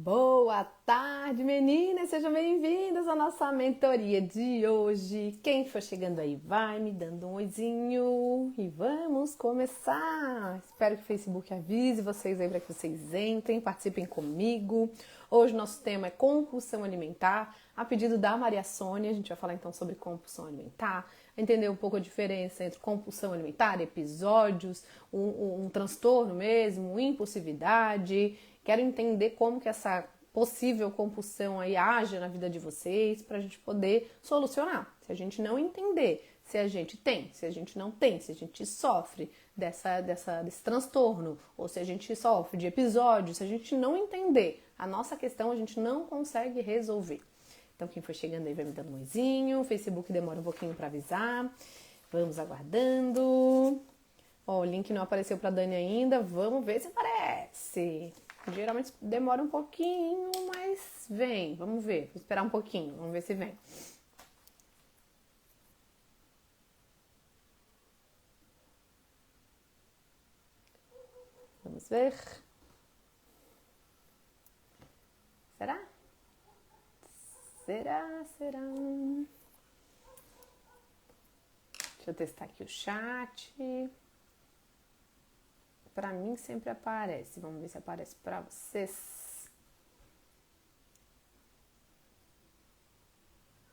Boa tarde, meninas! Sejam bem-vindas à nossa mentoria de hoje. Quem for chegando aí, vai me dando um oizinho e vamos começar! Espero que o Facebook avise vocês aí para que vocês entrem, participem comigo. Hoje o nosso tema é compulsão alimentar. A pedido da Maria Sônia, a gente vai falar então sobre compulsão alimentar, entender um pouco a diferença entre compulsão alimentar, episódios, um transtorno mesmo, impulsividade. Quero entender como que essa possível compulsão aí age na vida de vocês para a gente poder solucionar. Se a gente não entender se a gente tem, se a gente não tem, se a gente sofre desse transtorno ou se a gente sofre de episódios, se a gente não entender a nossa questão, a gente não consegue resolver. Então quem for chegando aí vai me dando um oizinho, o Facebook demora um pouquinho para avisar, vamos aguardando. Ó, o link não apareceu para Dani ainda, vamos ver se aparece. Geralmente demora um pouquinho, mas vem. Vamos ver. Vou esperar um pouquinho. Vamos ver se vem. Vamos ver. Será? Será? Deixa eu testar aqui o chat. Pra mim sempre aparece. Vamos ver se aparece pra vocês.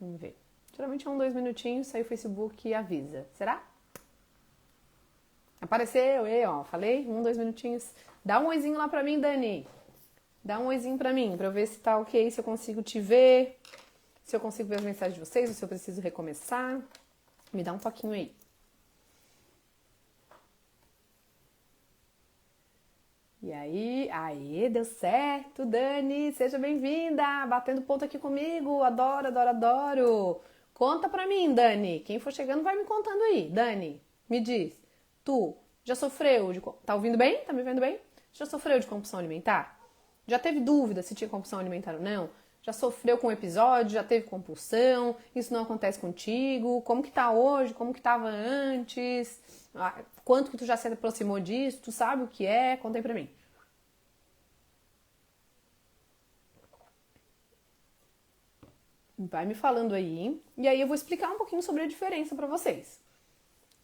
Vamos ver. Geralmente é 2 minutinhos, aí o Facebook avisa. Será? Apareceu, ó. Falei? 2 minutinhos. Dá um oizinho lá pra mim, Dani. Dá um oizinho pra mim, pra eu ver se tá ok, se eu consigo te ver. Se eu consigo ver as mensagens de vocês, ou se eu preciso recomeçar. Me dá um toquinho aí. E aí, deu certo, Dani, seja bem-vinda, batendo ponto aqui comigo, adoro. Conta pra mim, Dani, quem for chegando vai me contando aí, Dani, me diz, tu já sofreu tá ouvindo bem? Tá me vendo bem? Já sofreu de compulsão alimentar? Já teve dúvida se tinha compulsão alimentar ou não? Já sofreu com um episódio, já teve compulsão, isso não acontece contigo, como que tá hoje, como que tava antes, quanto que tu já se aproximou disso, tu sabe o que é, conta aí pra mim. Vai me falando aí, e aí eu vou explicar um pouquinho sobre a diferença pra vocês.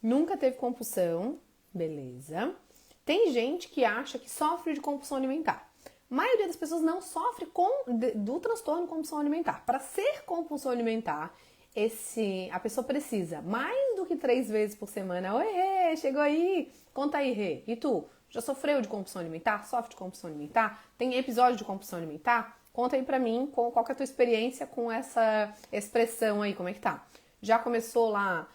Nunca teve compulsão, beleza. Tem gente que acha que sofre de compulsão alimentar. A maioria das pessoas não sofre do transtorno de compulsão alimentar. Para ser compulsão alimentar, a pessoa precisa mais do que 3 vezes por semana. Oi, Rê, chegou aí? Conta aí, Rê. E tu? Já sofreu de compulsão alimentar? Sofre de compulsão alimentar? Tem episódio de compulsão alimentar? Conta aí pra mim qual que é a tua experiência com essa expressão aí, como é que tá? Já começou lá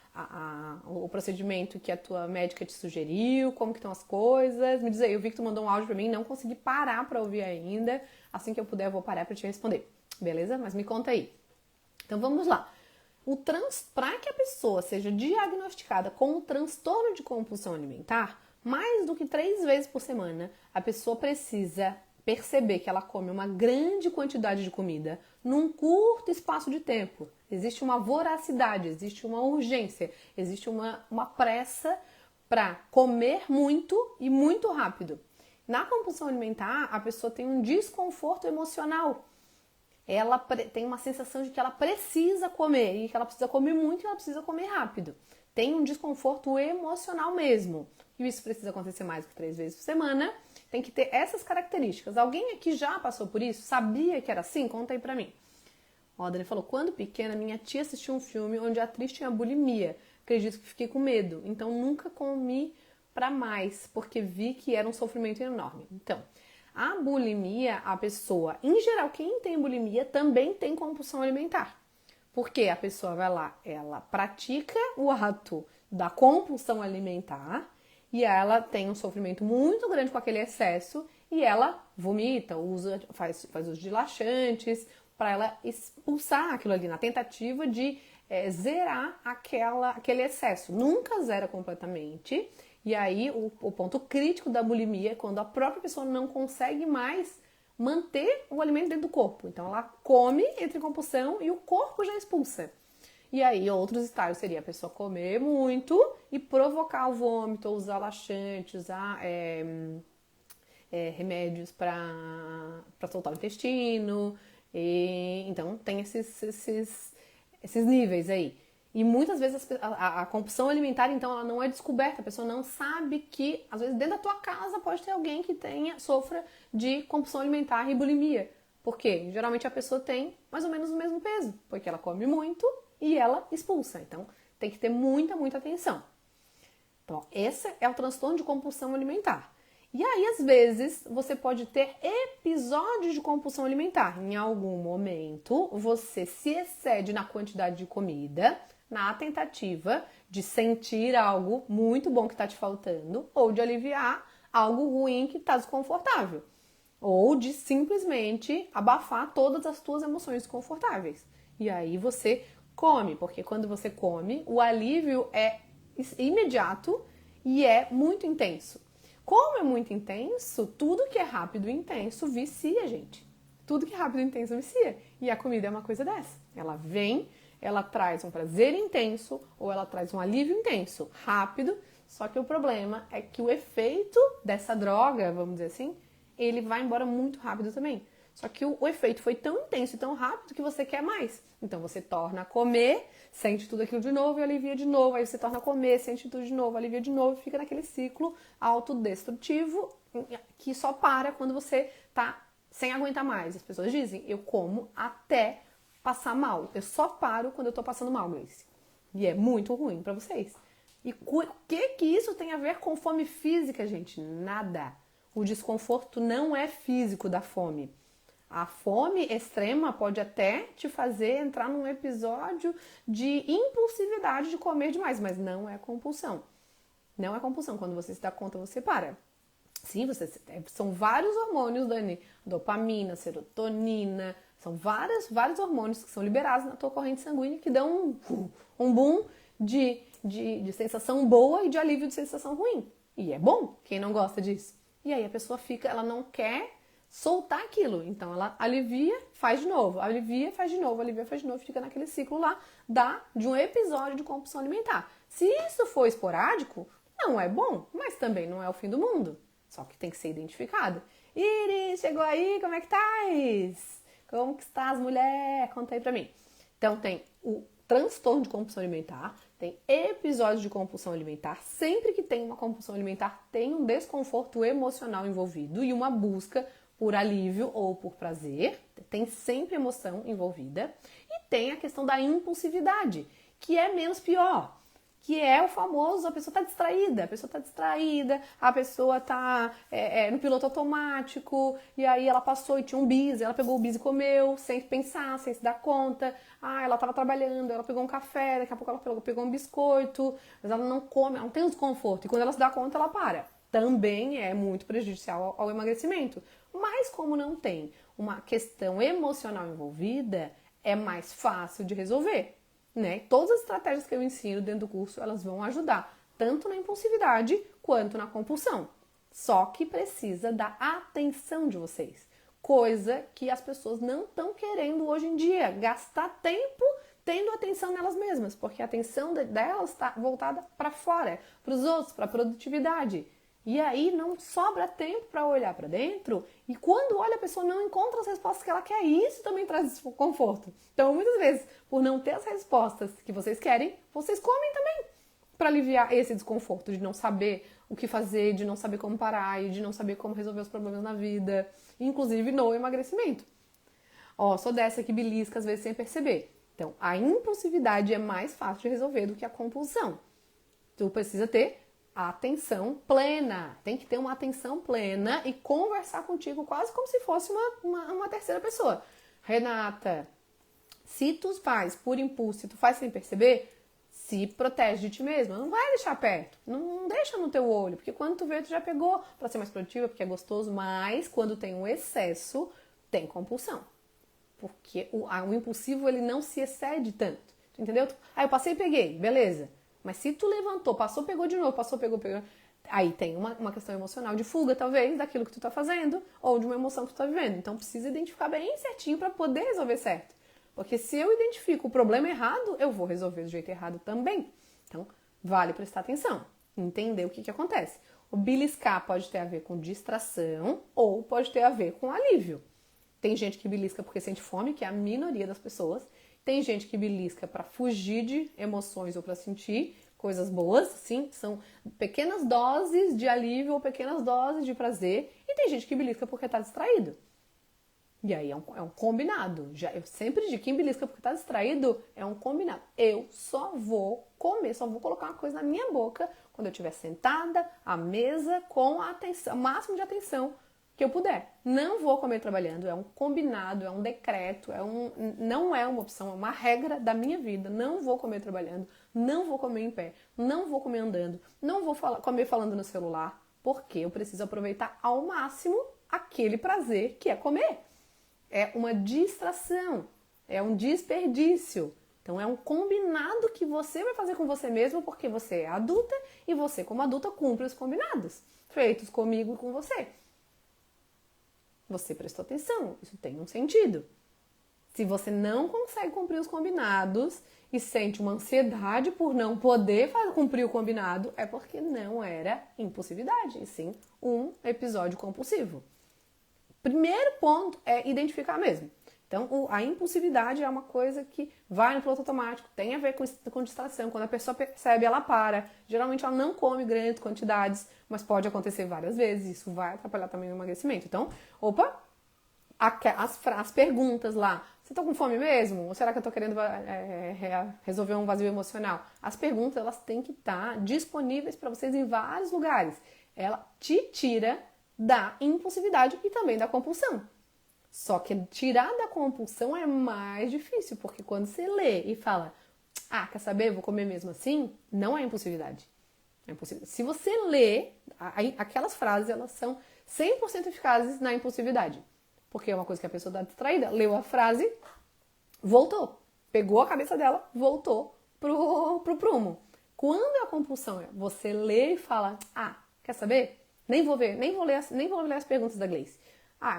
o procedimento que a tua médica te sugeriu? Como que estão as coisas? Me diz aí, eu vi que tu mandou um áudio pra mim, não consegui parar pra ouvir ainda. Assim que eu puder, eu vou parar pra te responder. Beleza? Mas me conta aí. Então vamos lá. Para que a pessoa seja diagnosticada com um transtorno de compulsão alimentar, mais do que 3 vezes por semana, a pessoa precisa perceber que ela come uma grande quantidade de comida num curto espaço de tempo. Existe uma voracidade, existe uma urgência, existe uma pressa para comer muito e muito rápido. Na compulsão alimentar, a pessoa tem um desconforto emocional. Ela tem uma sensação de que ela precisa comer, e que ela precisa comer muito e ela precisa comer rápido. Tem um desconforto emocional mesmo. E isso precisa acontecer mais do que 3 vezes por semana. Tem que ter essas características. Alguém aqui já passou por isso? Sabia que era assim? Conta aí pra mim. Ó, a Dani falou, quando pequena, minha tia assistiu um filme onde a atriz tinha bulimia. Acredito que fiquei com medo. Então, nunca comi pra mais, porque vi que era um sofrimento enorme. Então, a bulimia, a pessoa, em geral, quem tem bulimia também tem compulsão alimentar. Porque a pessoa vai lá, ela pratica o ato da compulsão alimentar e ela tem um sofrimento muito grande com aquele excesso e ela vomita, faz uso de laxantes para ela expulsar aquilo ali na tentativa de zerar aquele excesso. Nunca zera completamente. E aí o ponto crítico da bulimia é quando a própria pessoa não consegue mais manter o alimento dentro do corpo. Então ela come, entra em compulsão e o corpo já expulsa. E aí outros estágios seria a pessoa comer muito e provocar o vômito, usar laxante, usar remédios para soltar o intestino. Então tem esses níveis aí. E muitas vezes a compulsão alimentar, então, ela não é descoberta. A pessoa não sabe que, às vezes, dentro da tua casa pode ter alguém que sofra de compulsão alimentar e bulimia. Por quê? Geralmente a pessoa tem mais ou menos o mesmo peso, porque ela come muito e ela expulsa. Então, tem que ter muita, muita atenção. Então, esse é o transtorno de compulsão alimentar. E aí, às vezes, você pode ter episódios de compulsão alimentar. Em algum momento, você se excede na quantidade de comida, na tentativa de sentir algo muito bom que está te faltando, ou de aliviar algo ruim que está desconfortável. Ou de simplesmente abafar todas as tuas emoções desconfortáveis. E aí você come, porque quando você come, o alívio é imediato e é muito intenso. Como é muito intenso, tudo que é rápido e intenso vicia, gente. Tudo que é rápido e intenso vicia. E a comida é uma coisa dessa. Ela vem, ela traz um prazer intenso ou ela traz um alívio intenso, rápido. Só que o problema é que o efeito dessa droga, vamos dizer assim, ele vai embora muito rápido também. Só que o efeito foi tão intenso e tão rápido que você quer mais. Então você torna a comer, sente tudo aquilo de novo e alivia de novo. Aí você torna a comer, sente tudo de novo, alivia de novo e fica naquele ciclo autodestrutivo que só para quando você tá sem aguentar mais. As pessoas dizem, eu como até passar mal. Eu só paro quando eu tô passando mal, Gleice. E é muito ruim pra vocês. E o que isso tem a ver com fome física, gente? Nada. O desconforto não é físico da fome. A fome extrema pode até te fazer entrar num episódio de impulsividade de comer demais, mas não é compulsão. Não é compulsão. Quando você se dá conta, você para. Sim, são vários hormônios, Dani. Dopamina, serotonina. São vários hormônios que são liberados na tua corrente sanguínea que dão um boom de sensação boa e de alívio de sensação ruim. E é bom. Quem não gosta disso? E aí a pessoa ela não quer soltar aquilo. Então ela alivia, faz de novo, alivia, faz de novo, alivia, faz de novo, fica naquele ciclo lá de um episódio de compulsão alimentar. Se isso for esporádico, não é bom, mas também não é o fim do mundo. Só que tem que ser identificado. Iris, chegou aí, como é que estás? Como que estás, mulher? Conta aí pra mim. Então tem o transtorno de compulsão alimentar, tem episódios de compulsão alimentar. Sempre que tem uma compulsão alimentar, tem um desconforto emocional envolvido e uma busca por alívio ou por prazer. Tem sempre emoção envolvida. E tem a questão da impulsividade, que é menos pior. Que é o famoso, a pessoa tá distraída, a pessoa tá no piloto automático, e aí ela passou e tinha um bis, ela pegou o bis e comeu, sem pensar, sem se dar conta. Ela tava trabalhando, ela pegou um café, daqui a pouco ela pegou um biscoito, mas ela não come, ela não tem o desconforto, e quando ela se dá conta, ela para. Também é muito prejudicial ao emagrecimento. Mas como não tem uma questão emocional envolvida, é mais fácil de resolver. Né? Todas as estratégias que eu ensino dentro do curso, elas vão ajudar, tanto na impulsividade quanto na compulsão. Só que precisa da atenção de vocês. Coisa que as pessoas não estão querendo hoje em dia. Gastar tempo tendo atenção nelas mesmas, porque a atenção delas está voltada para fora, para os outros, para a produtividade. E aí não sobra tempo para olhar para dentro e quando olha a pessoa não encontra as respostas que ela quer e isso também traz desconforto. Então muitas vezes, por não ter as respostas que vocês querem, vocês comem também para aliviar esse desconforto de não saber o que fazer, de não saber como parar e de não saber como resolver os problemas na vida, inclusive no emagrecimento. Sou dessa que belisca às vezes sem perceber. Então a impulsividade é mais fácil de resolver do que a compulsão. Tu precisa ter a atenção plena, tem que ter uma atenção plena e conversar contigo quase como se fosse uma terceira pessoa. Renata, se tu faz por impulso, se tu faz sem perceber, se protege de ti mesma, não vai deixar perto, não deixa no teu olho, porque quando tu vê, tu já pegou para ser mais produtiva, porque é gostoso, mas quando tem um excesso, tem compulsão. Porque o impulsivo, ele não se excede tanto, entendeu? Eu passei e peguei, beleza. Mas se tu levantou, passou, pegou de novo, passou, pegou, aí tem uma questão emocional de fuga, talvez, daquilo que tu tá fazendo, ou de uma emoção que tu tá vivendo. Então precisa identificar bem certinho para poder resolver certo. Porque se eu identifico o problema errado, eu vou resolver do jeito errado também. Então, vale prestar atenção, entender o que acontece. O beliscar pode ter a ver com distração ou pode ter a ver com alívio. Tem gente que belisca porque sente fome, que é a minoria das pessoas. Tem gente que belisca para fugir de emoções ou para sentir coisas boas, sim, são pequenas doses de alívio ou pequenas doses de prazer. E tem gente que belisca porque está distraído. E aí é um combinado. Eu sempre digo, quem belisca porque está distraído é um combinado. Eu só vou comer, só vou colocar uma coisa na minha boca quando eu estiver sentada à mesa com a atenção, o máximo de atenção que eu puder. Não vou comer trabalhando, é um combinado, é um decreto, não é uma opção, é uma regra da minha vida. Não vou comer trabalhando, não vou comer em pé, não vou comer andando, não vou comer falando no celular, porque eu preciso aproveitar ao máximo aquele prazer que é comer. É uma distração, é um desperdício. Então é um combinado que você vai fazer com você mesmo porque você é adulta e você, como adulta, cumpre os combinados feitos comigo e com você. Você prestou atenção, isso tem um sentido. Se você não consegue cumprir os combinados e sente uma ansiedade por não poder cumprir o combinado, é porque não era impulsividade, e sim um episódio compulsivo. Primeiro ponto é identificar mesmo. Então, a impulsividade é uma coisa que vai no piloto automático, tem a ver com distração. Quando a pessoa percebe, ela para. Geralmente, ela não come grandes quantidades, mas pode acontecer várias vezes. Isso vai atrapalhar também o emagrecimento. Então, as perguntas lá. Você tá com fome mesmo? Ou será que eu tô querendo resolver um vazio emocional? As perguntas, elas têm que estar disponíveis para vocês em vários lugares. Ela te tira da impulsividade e também da compulsão. Só que tirar da compulsão é mais difícil, porque quando você lê e fala, quer saber, vou comer mesmo assim, não é impulsividade. É impulsividade. Se você lê, aquelas frases, elas são 100% eficazes na impulsividade. Porque é uma coisa que a pessoa está distraída, leu a frase, voltou. Pegou a cabeça dela, voltou pro prumo. Quando a compulsão é você lê e fala, quer saber? Nem vou ler as perguntas da Gleice.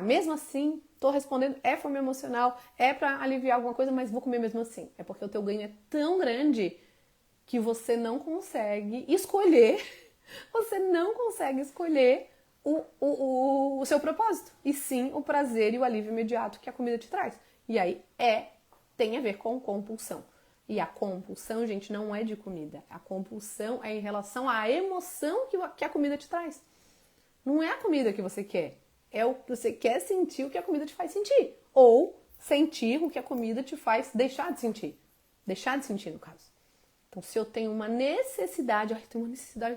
Mesmo assim, tô respondendo, é fome emocional, é pra aliviar alguma coisa, mas vou comer mesmo assim. É porque o teu ganho é tão grande que você não consegue escolher, o seu propósito. E sim o prazer e o alívio imediato que a comida te traz. E aí tem a ver com compulsão. E a compulsão, gente, não é de comida. A compulsão é em relação à emoção que a comida te traz. Não é a comida que você quer. É o que você quer sentir o que a comida te faz sentir. Ou sentir o que a comida te faz deixar de sentir. Deixar de sentir, no caso. Então, se eu tenho uma necessidade,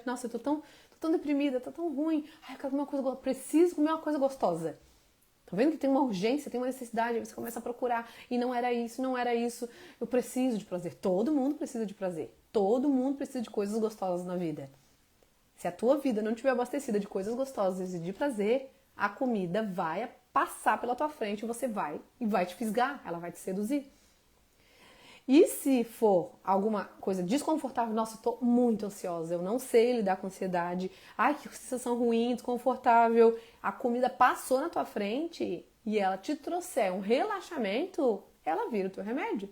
nossa, eu tô tão deprimida, tô tão ruim, eu quero comer uma coisa, preciso comer uma coisa gostosa. Tá vendo que tem uma urgência, tem uma necessidade, aí você começa a procurar, e não era isso, eu preciso de prazer. Todo mundo precisa de prazer. Todo mundo precisa de coisas gostosas na vida. Se a tua vida não estiver abastecida de coisas gostosas e de prazer, a comida vai passar pela tua frente e vai te fisgar, ela vai te seduzir. E se for alguma coisa desconfortável, nossa, eu tô muito ansiosa, eu não sei lidar com ansiedade, que sensação ruim, desconfortável, a comida passou na tua frente e ela te trouxer um relaxamento, ela vira o teu remédio.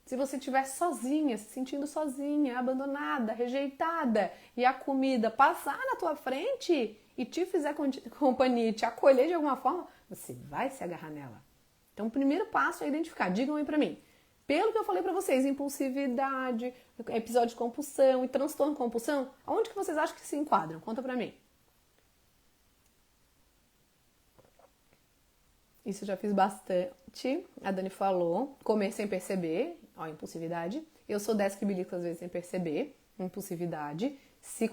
Se você estiver sozinha, se sentindo sozinha, abandonada, rejeitada, e a comida passar na tua frente e te fizer companhia, te acolher de alguma forma, você vai se agarrar nela. Então, o primeiro passo é identificar. Digam aí pra mim. Pelo que eu falei pra vocês, impulsividade, episódio de compulsão e transtorno de compulsão, aonde que vocês acham que se enquadram? Conta pra mim. Isso eu já fiz bastante. A Dani falou. Comer sem perceber. Impulsividade. Eu sou dessa que belisca às vezes sem perceber. Impulsividade. Se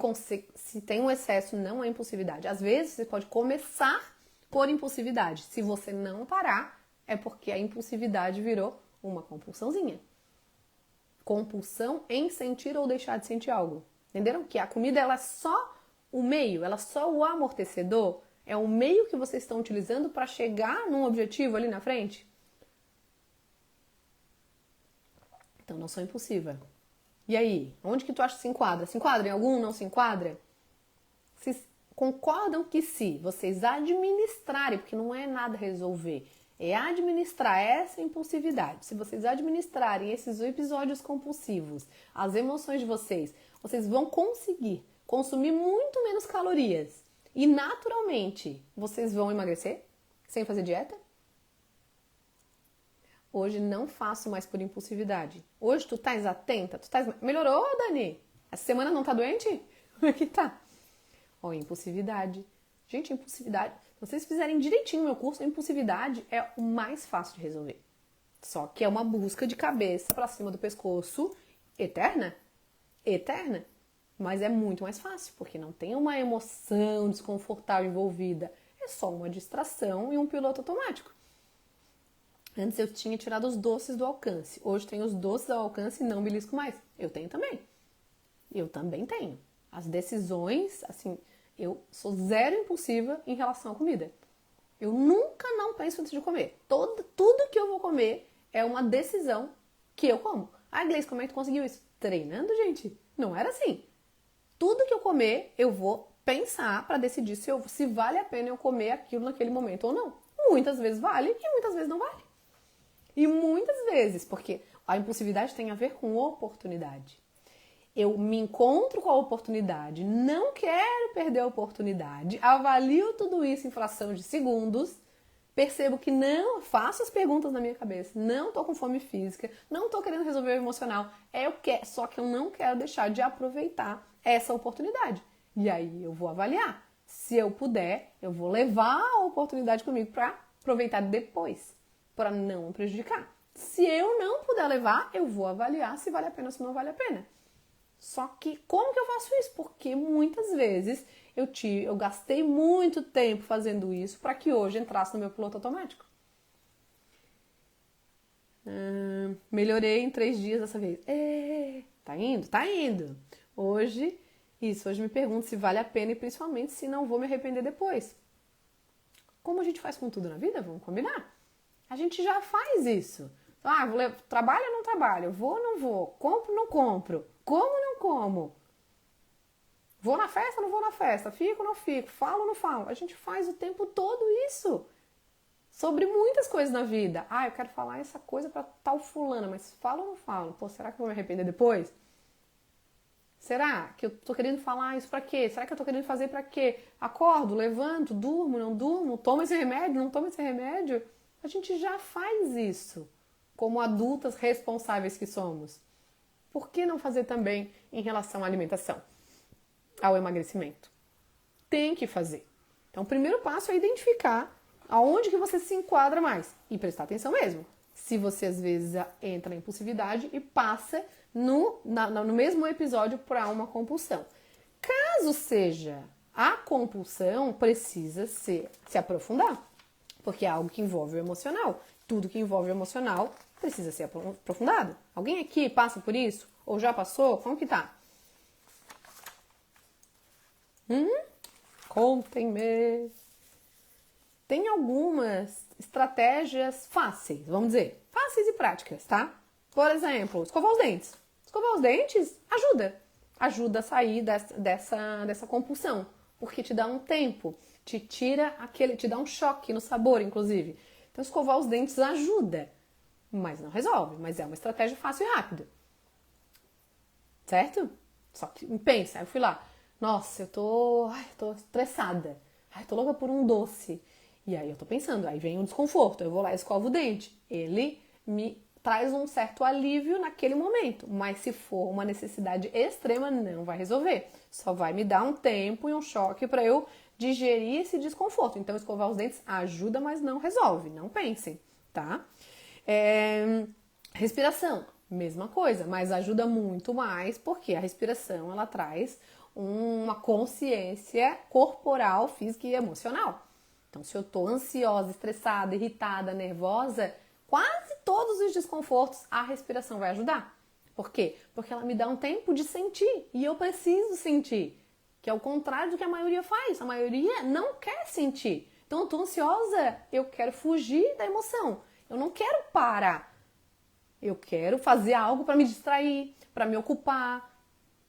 tem um excesso, não é impulsividade. Às vezes você pode começar por impulsividade. Se você não parar, é porque a impulsividade virou uma compulsãozinha. Compulsão em sentir ou deixar de sentir algo. Entenderam? Que a comida ela é só o meio, ela é só o amortecedor. É o meio que vocês estão utilizando para chegar num objetivo ali na frente? Então, não sou impulsiva. E aí? Onde que tu acha que se enquadra? Se enquadra em algum? Não se enquadra? Vocês concordam que se vocês administrarem, porque não é nada resolver, é administrar essa impulsividade. Se vocês administrarem esses episódios compulsivos, as emoções de vocês vão conseguir consumir muito menos calorias e naturalmente vocês vão emagrecer sem fazer dieta? Hoje não faço mais por impulsividade. Hoje tu estás atenta? Melhorou, Dani? Essa semana não tá doente? Como é que tá? Ó, impulsividade. Gente, impulsividade. Se vocês fizerem direitinho o meu curso, a impulsividade é o mais fácil de resolver. Só que é uma busca de cabeça pra cima do pescoço eterna. Eterna. Mas é muito mais fácil, porque não tem uma emoção desconfortável envolvida. É só uma distração e um piloto automático. Antes eu tinha tirado os doces do alcance. Hoje tenho os doces ao alcance e não belisco mais. Eu tenho também. Eu também tenho. As decisões, assim, eu sou zero impulsiva em relação à comida. Eu nunca não penso antes de comer. Tudo que eu vou comer é uma decisão que eu como. Ah, Gleice, como é que tu conseguiu isso? Treinando, gente. Não era assim. Tudo que eu comer, eu vou pensar para decidir se vale a pena eu comer aquilo naquele momento ou não. Muitas vezes vale e muitas vezes não vale. E muitas vezes, porque a impulsividade tem a ver com oportunidade. Eu me encontro com a oportunidade, não quero perder a oportunidade, avalio tudo isso em fração de segundos, percebo que não faço as perguntas na minha cabeça, não tô com fome física, não tô querendo resolver o emocional, só que eu não quero deixar de aproveitar essa oportunidade. E aí eu vou avaliar. Se eu puder, eu vou levar a oportunidade comigo para aproveitar depois, para não prejudicar. Se eu não puder levar, eu vou avaliar se vale a pena ou se não vale a pena. Só que como que eu faço isso? Porque muitas vezes eu gastei muito tempo fazendo isso para que hoje entrasse no meu piloto automático. Melhorei em 3 dias dessa vez. Tá indo? Tá indo. Hoje me pergunto se vale a pena e principalmente se não vou me arrepender depois. Como a gente faz com tudo na vida, vamos combinar. A gente já faz isso. Trabalho ou não trabalho? Vou ou não vou? Compro ou não compro? Como ou não como? Vou na festa ou não vou na festa? Fico ou não fico? Falo ou não falo? A gente faz o tempo todo isso. Sobre muitas coisas na vida. Eu quero falar essa coisa pra tal fulana, mas falo ou não falo? Pô, será que eu vou me arrepender depois? Será que eu tô querendo falar isso pra quê? Será que eu tô querendo fazer pra quê? Acordo, levanto, durmo, não durmo? Tomo esse remédio, não tomo esse remédio? A gente já faz isso, como adultas responsáveis que somos. Por que não fazer também em relação à alimentação, ao emagrecimento? Tem que fazer. Então, o primeiro passo é identificar aonde que você se enquadra mais e prestar atenção mesmo. Se você às vezes entra na impulsividade e passa no mesmo episódio para uma compulsão. Caso seja a compulsão, precisa se aprofundar, porque é algo que envolve o emocional. Tudo que envolve o emocional precisa ser aprofundado. Alguém aqui passa por isso? Ou já passou? Como que tá? Contem-me. Tem algumas estratégias fáceis, vamos dizer, fáceis e práticas, tá? Por exemplo, escovar os dentes. Escovar os dentes ajuda a sair dessa compulsão, porque te dá um tempo, te dá um choque no sabor, inclusive. Então, escovar os dentes ajuda, mas não resolve, mas é uma estratégia fácil e rápida. Certo? Só que pensa, eu fui lá, nossa, eu tô estressada, tô louca por um doce. E aí eu tô pensando, aí vem um desconforto, eu vou lá e escovo o dente. Ele me traz um certo alívio naquele momento, mas se for uma necessidade extrema, não vai resolver. Só vai me dar um tempo e um choque para eu digerir esse desconforto. Então, escovar os dentes ajuda, mas não resolve. Não pensem, tá? Respiração, mesma coisa, mas ajuda muito mais porque a respiração, ela traz uma consciência corporal, física e emocional. Então, se eu tô ansiosa, estressada, irritada, nervosa, quase todos os desconfortos, a respiração vai ajudar. Por quê? Porque ela me dá um tempo de sentir e eu preciso sentir, que é o contrário do que a maioria faz. A maioria não quer sentir. Então, eu tô ansiosa, eu quero fugir da emoção. Eu não quero parar. Eu quero fazer algo para me distrair, para me ocupar.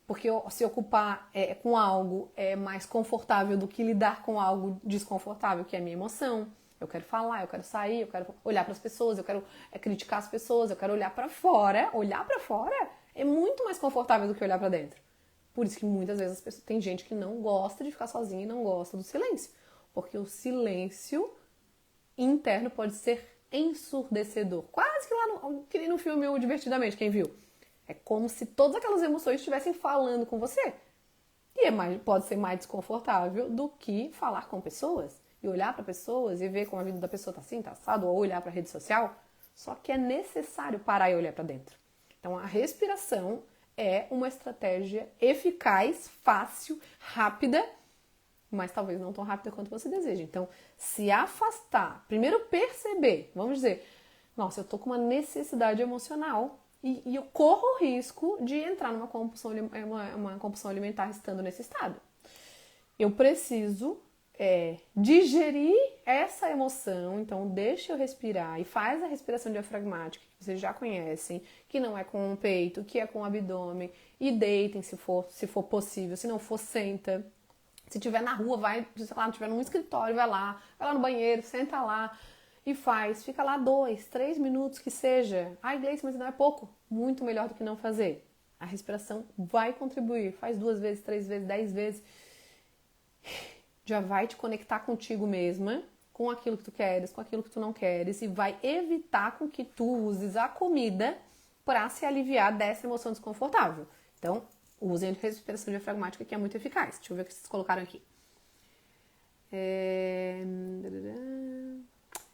Porque se ocupar com algo é mais confortável do que lidar com algo desconfortável, que é a minha emoção. Eu quero falar, eu quero sair, eu quero olhar para as pessoas, eu quero criticar as pessoas, eu quero olhar para fora. Olhar para fora é muito mais confortável do que olhar para dentro. Por isso que muitas vezes tem gente que não gosta de ficar sozinha e não gosta do silêncio. Porque o silêncio interno pode ser ensurdecedor. Quase que que nem no filme O Divertidamente, quem viu? É como se todas aquelas emoções estivessem falando com você. E pode ser mais desconfortável do que falar com pessoas. E olhar para pessoas e ver como a vida da pessoa tá assim, tá assado, ou olhar para a rede social. Só que é necessário parar e olhar para dentro. Então a respiração é uma estratégia eficaz, fácil, rápida, mas talvez não tão rápida quanto você deseja. Então, se afastar, primeiro perceber, vamos dizer, nossa, eu tô com uma necessidade emocional e eu corro o risco de entrar numa compulsão, uma compulsão alimentar estando nesse estado. Eu preciso digerir essa emoção, então deixa eu respirar e faz a respiração diafragmática, que vocês já conhecem, que não é com o peito, que é com o abdômen, e deitem se for possível, se não for, senta. Se tiver na rua, vai, sei lá, tiver num escritório, vai lá no banheiro, senta lá e fica lá 2, 3 minutos que seja. Ai, Gleice, mas não é pouco. Muito melhor do que não fazer. A respiração vai contribuir, faz 2 vezes, 3 vezes, 10 vezes. Já vai te conectar contigo mesma, com aquilo que tu queres, com aquilo que tu não queres, e vai evitar com que tu uses a comida para se aliviar dessa emoção desconfortável. Então, usem a respiração diafragmática, que é muito eficaz. Deixa eu ver o que vocês colocaram aqui.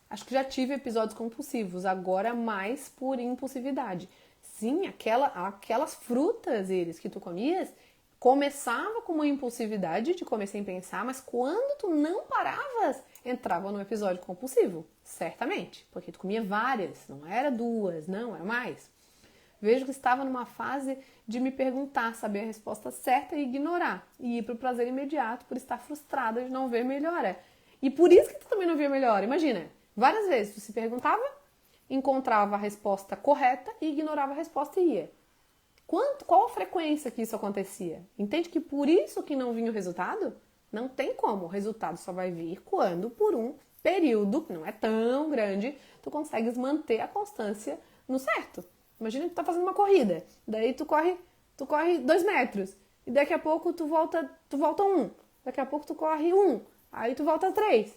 Acho que já tive episódios compulsivos, agora mais por impulsividade. Sim, aquelas frutas, que tu comias, começava com uma impulsividade de comer sem pensar, mas quando tu não paravas, entrava num episódio compulsivo, certamente, porque tu comia várias, não era 2, não, era mais. Vejo que estava numa fase de me perguntar, saber a resposta certa e ignorar, e ir para o prazer imediato por estar frustrada de não ver melhora. E por isso que tu também não via melhora. Imagina, várias vezes tu se perguntava, encontrava a resposta correta e ignorava a resposta e ia. Qual a frequência que isso acontecia? Entende que por isso que não vinha o resultado? Não tem como. O resultado só vai vir quando, por um período, que não é tão grande, tu consegues manter a constância no certo. Imagina que tu tá fazendo uma corrida, daí tu corre 2 metros, e daqui a pouco tu volta 1, daqui a pouco tu corre 1, aí tu volta 3.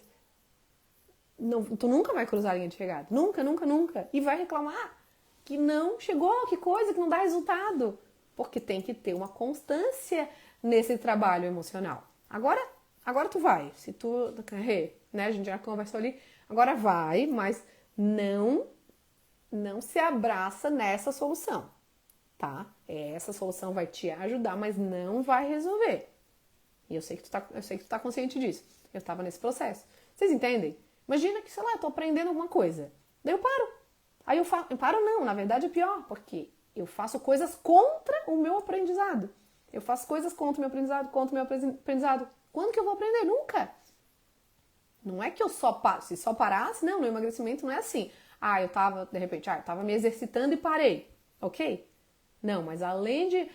Não, tu nunca vai cruzar a linha de chegada, nunca, nunca, nunca, e vai reclamar que não chegou, que coisa, que não dá resultado, porque tem que ter uma constância nesse trabalho emocional. Agora tu vai, se tu, né, a gente já conversou ali, agora vai, mas não se abraça nessa solução, tá? Essa solução vai te ajudar, mas não vai resolver. E eu sei que tu tá consciente disso. Eu tava nesse processo. Vocês entendem? Imagina que, sei lá, eu tô aprendendo alguma coisa. Daí eu paro. Aí eu paro não, na verdade é pior, porque eu faço coisas contra o meu aprendizado. Eu faço coisas contra o meu aprendizado, Quando que eu vou aprender? Nunca. Não é que eu só paro. Se só parasse, não, no emagrecimento não é assim. Eu tava me exercitando e parei. Ok? Não, mas além de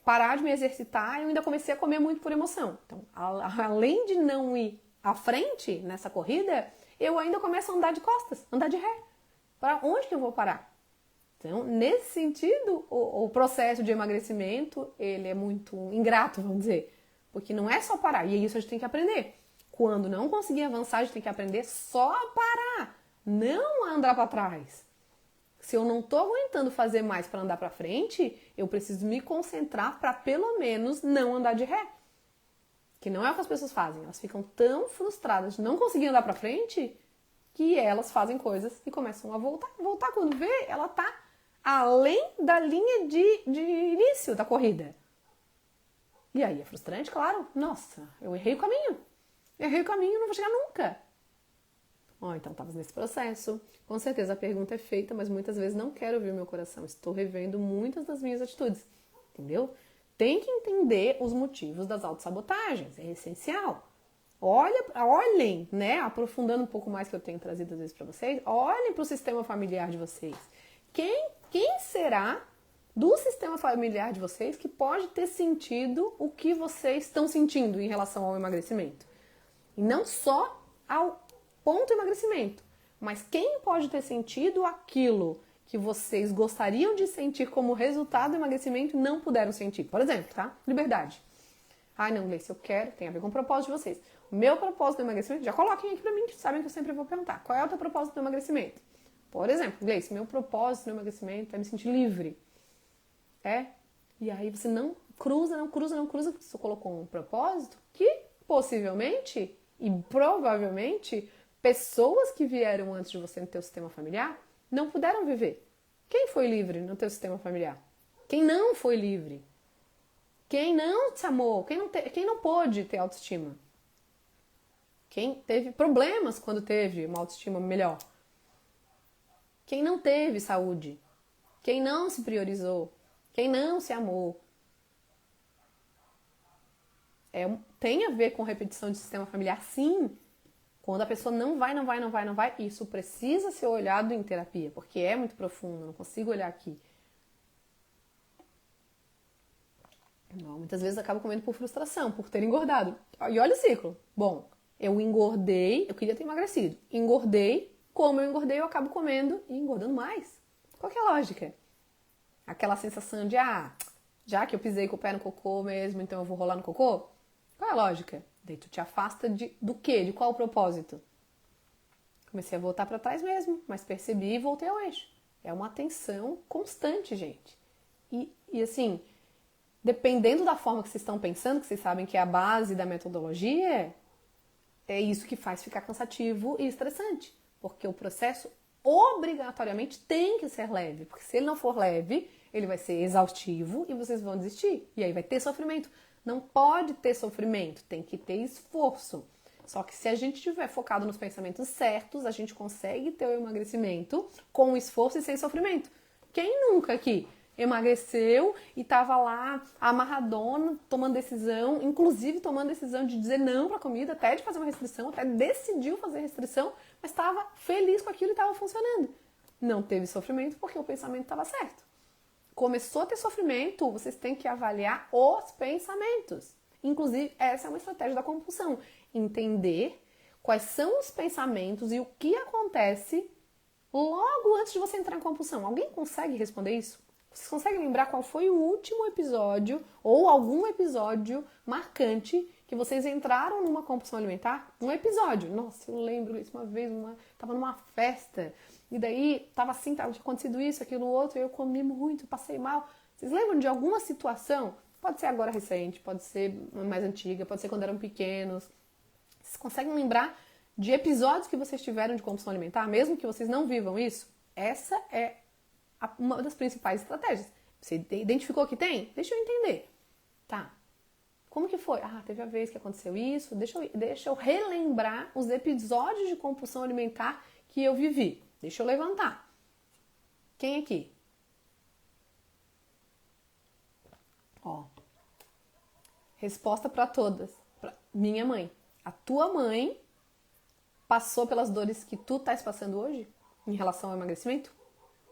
parar de me exercitar, eu ainda comecei a comer muito por emoção. Então, além de não ir à frente nessa corrida, eu ainda começo a andar de costas, andar de ré. Para onde que eu vou parar? Então, nesse sentido, o processo de emagrecimento, ele é muito ingrato, vamos dizer. Porque não é só parar, e isso a gente tem que aprender. Quando não conseguir avançar, a gente tem que aprender só a parar, não a andar para trás. Se eu não tô aguentando fazer mais para andar para frente, eu preciso me concentrar para pelo menos não andar de ré. Que não é o que as pessoas fazem. Elas ficam tão frustradas de não conseguir andar para frente que elas fazem coisas e começam a voltar. Voltar quando vê, ela tá além da linha de início da corrida. E aí é frustrante, claro. Nossa, eu errei o caminho. Não vou chegar nunca. Então estavas nesse processo. Com certeza a pergunta é feita, mas muitas vezes não quero ouvir o meu coração. Estou revendo muitas das minhas atitudes. Entendeu? Tem que entender os motivos das autossabotagens. É essencial. Olhem, né? Aprofundando um pouco mais que eu tenho trazido às vezes para vocês. Olhem para o sistema familiar de vocês. Quem será do sistema familiar de vocês que pode ter sentido o que vocês estão sentindo em relação ao emagrecimento? E não só ao ponto emagrecimento, mas quem pode ter sentido aquilo que vocês gostariam de sentir como resultado do emagrecimento e não puderam sentir. Por exemplo, tá? Liberdade. Ai, não, Gleice, eu quero, tem a ver com o propósito de vocês. O meu propósito do emagrecimento, já coloquem aqui pra mim, que sabem que eu sempre vou perguntar. Qual é o teu propósito do emagrecimento? Por exemplo, Gleice, meu propósito no emagrecimento é me sentir livre. E aí você não cruza, porque você colocou um propósito que possivelmente e provavelmente pessoas que vieram antes de você no teu sistema familiar não puderam viver. Quem foi livre no teu sistema familiar? Quem não foi livre? Quem não te amou? Quem não pôde ter autoestima? Quem teve problemas quando teve uma autoestima melhor? Quem não teve saúde? Quem não se priorizou? Quem não se amou? Tem a ver com repetição de sistema familiar, sim. Quando a pessoa não vai, isso precisa ser olhado em terapia, porque é muito profundo, eu não consigo olhar aqui. Não, muitas vezes eu acabo comendo por frustração, por ter engordado. E olha o ciclo. Bom, eu engordei, eu queria ter emagrecido. Engordei, como eu engordei, eu acabo comendo e engordando mais. Qual que é a lógica? Aquela sensação de, já que eu pisei com o pé no cocô mesmo, então eu vou rolar no cocô? Qual é a lógica? Daí tu te afasta do quê? De qual propósito? Comecei a voltar para trás mesmo, mas percebi e voltei ao eixo. É uma atenção constante, gente. E assim, dependendo da forma que vocês estão pensando, que vocês sabem que é a base da metodologia, é isso que faz ficar cansativo e estressante. Porque o processo obrigatoriamente tem que ser leve. Porque se ele não for leve, ele vai ser exaustivo e vocês vão desistir. E aí vai ter sofrimento. Não pode ter sofrimento, tem que ter esforço. Só que se a gente estiver focado nos pensamentos certos, a gente consegue ter o emagrecimento com esforço e sem sofrimento. Quem nunca aqui emagreceu e estava lá amarradona, tomando decisão, inclusive tomando decisão de dizer não para a comida, até de fazer uma restrição, até decidiu fazer restrição, mas estava feliz com aquilo e estava funcionando. Não teve sofrimento porque o pensamento estava certo. Começou a ter sofrimento, vocês têm que avaliar os pensamentos. Inclusive, essa é uma estratégia da compulsão. Entender quais são os pensamentos e o que acontece logo antes de você entrar em compulsão. Alguém consegue responder isso? Vocês conseguem lembrar qual foi o último episódio ou algum episódio marcante que vocês entraram numa compulsão alimentar? Um episódio. Nossa, eu lembro isso uma vez, tava numa festa e daí tava assim, tinha acontecido isso, aquilo, outro, e eu comi muito, passei mal. Vocês lembram de alguma situação? Pode ser agora recente, pode ser mais antiga, pode ser quando eram pequenos. Vocês conseguem lembrar de episódios que vocês tiveram de compulsão alimentar, mesmo que vocês não vivam isso? Essa é uma das principais estratégias. Você identificou que tem? Deixa eu entender. Tá. Como que foi? Teve a vez que aconteceu isso. Deixa eu relembrar os episódios de compulsão alimentar que eu vivi. Deixa eu levantar. Quem aqui? Resposta para todas. Minha mãe. A tua mãe passou pelas dores que tu estás passando hoje em relação ao emagrecimento?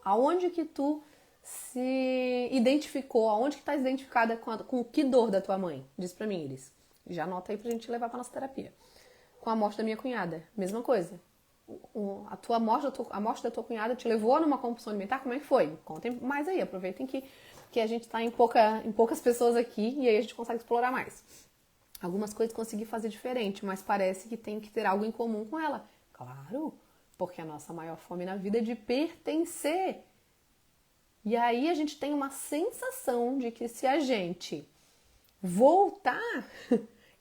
Aonde que tu se identificou? Aonde que estás identificada com que dor da tua mãe? Diz pra mim, Iris. Já anota aí pra gente levar pra nossa terapia. Com a morte da minha cunhada, mesma coisa. A morte da tua cunhada te levou numa compulsão alimentar? Como é que foi? Contem mais aí, aproveitem que a gente tá em poucas pessoas aqui e aí a gente consegue explorar mais. Algumas coisas consegui fazer diferente, mas parece que tem que ter algo em comum com ela. Claro, porque a nossa maior fome na vida é de pertencer. E aí a gente tem uma sensação de que se a gente voltar,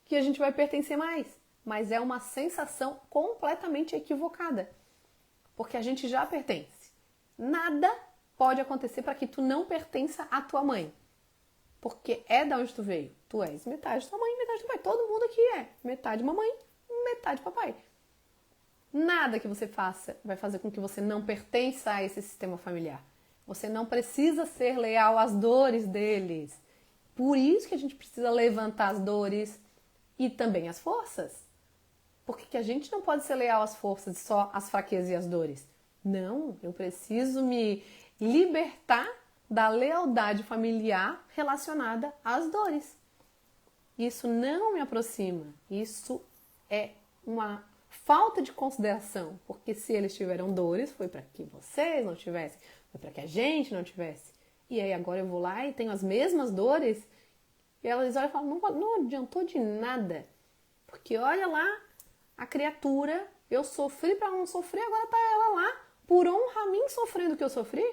que a gente vai pertencer mais. Mas é uma sensação completamente equivocada. Porque a gente já pertence. Nada pode acontecer para que tu não pertença à tua mãe. Porque é da onde tu veio. Tu és metade tua mãe, metade do pai. Todo mundo aqui é metade mamãe, metade papai. Nada que você faça vai fazer com que você não pertença a esse sistema familiar. Você não precisa ser leal às dores deles. Por isso que a gente precisa levantar as dores e também as forças. Por que a gente não pode ser leal às forças e só às fraquezas e às dores? Não, eu preciso me libertar da lealdade familiar relacionada às dores. Isso não me aproxima. Isso é uma falta de consideração, porque se eles tiveram dores, foi para que vocês não tivessem. Foi para que a gente não tivesse. E aí agora eu vou lá e tenho as mesmas dores. E elas olham e falam, não adiantou de nada. Porque olha lá, a criatura, eu sofri para não sofrer, agora tá ela lá, por honra a mim sofrendo o que eu sofri.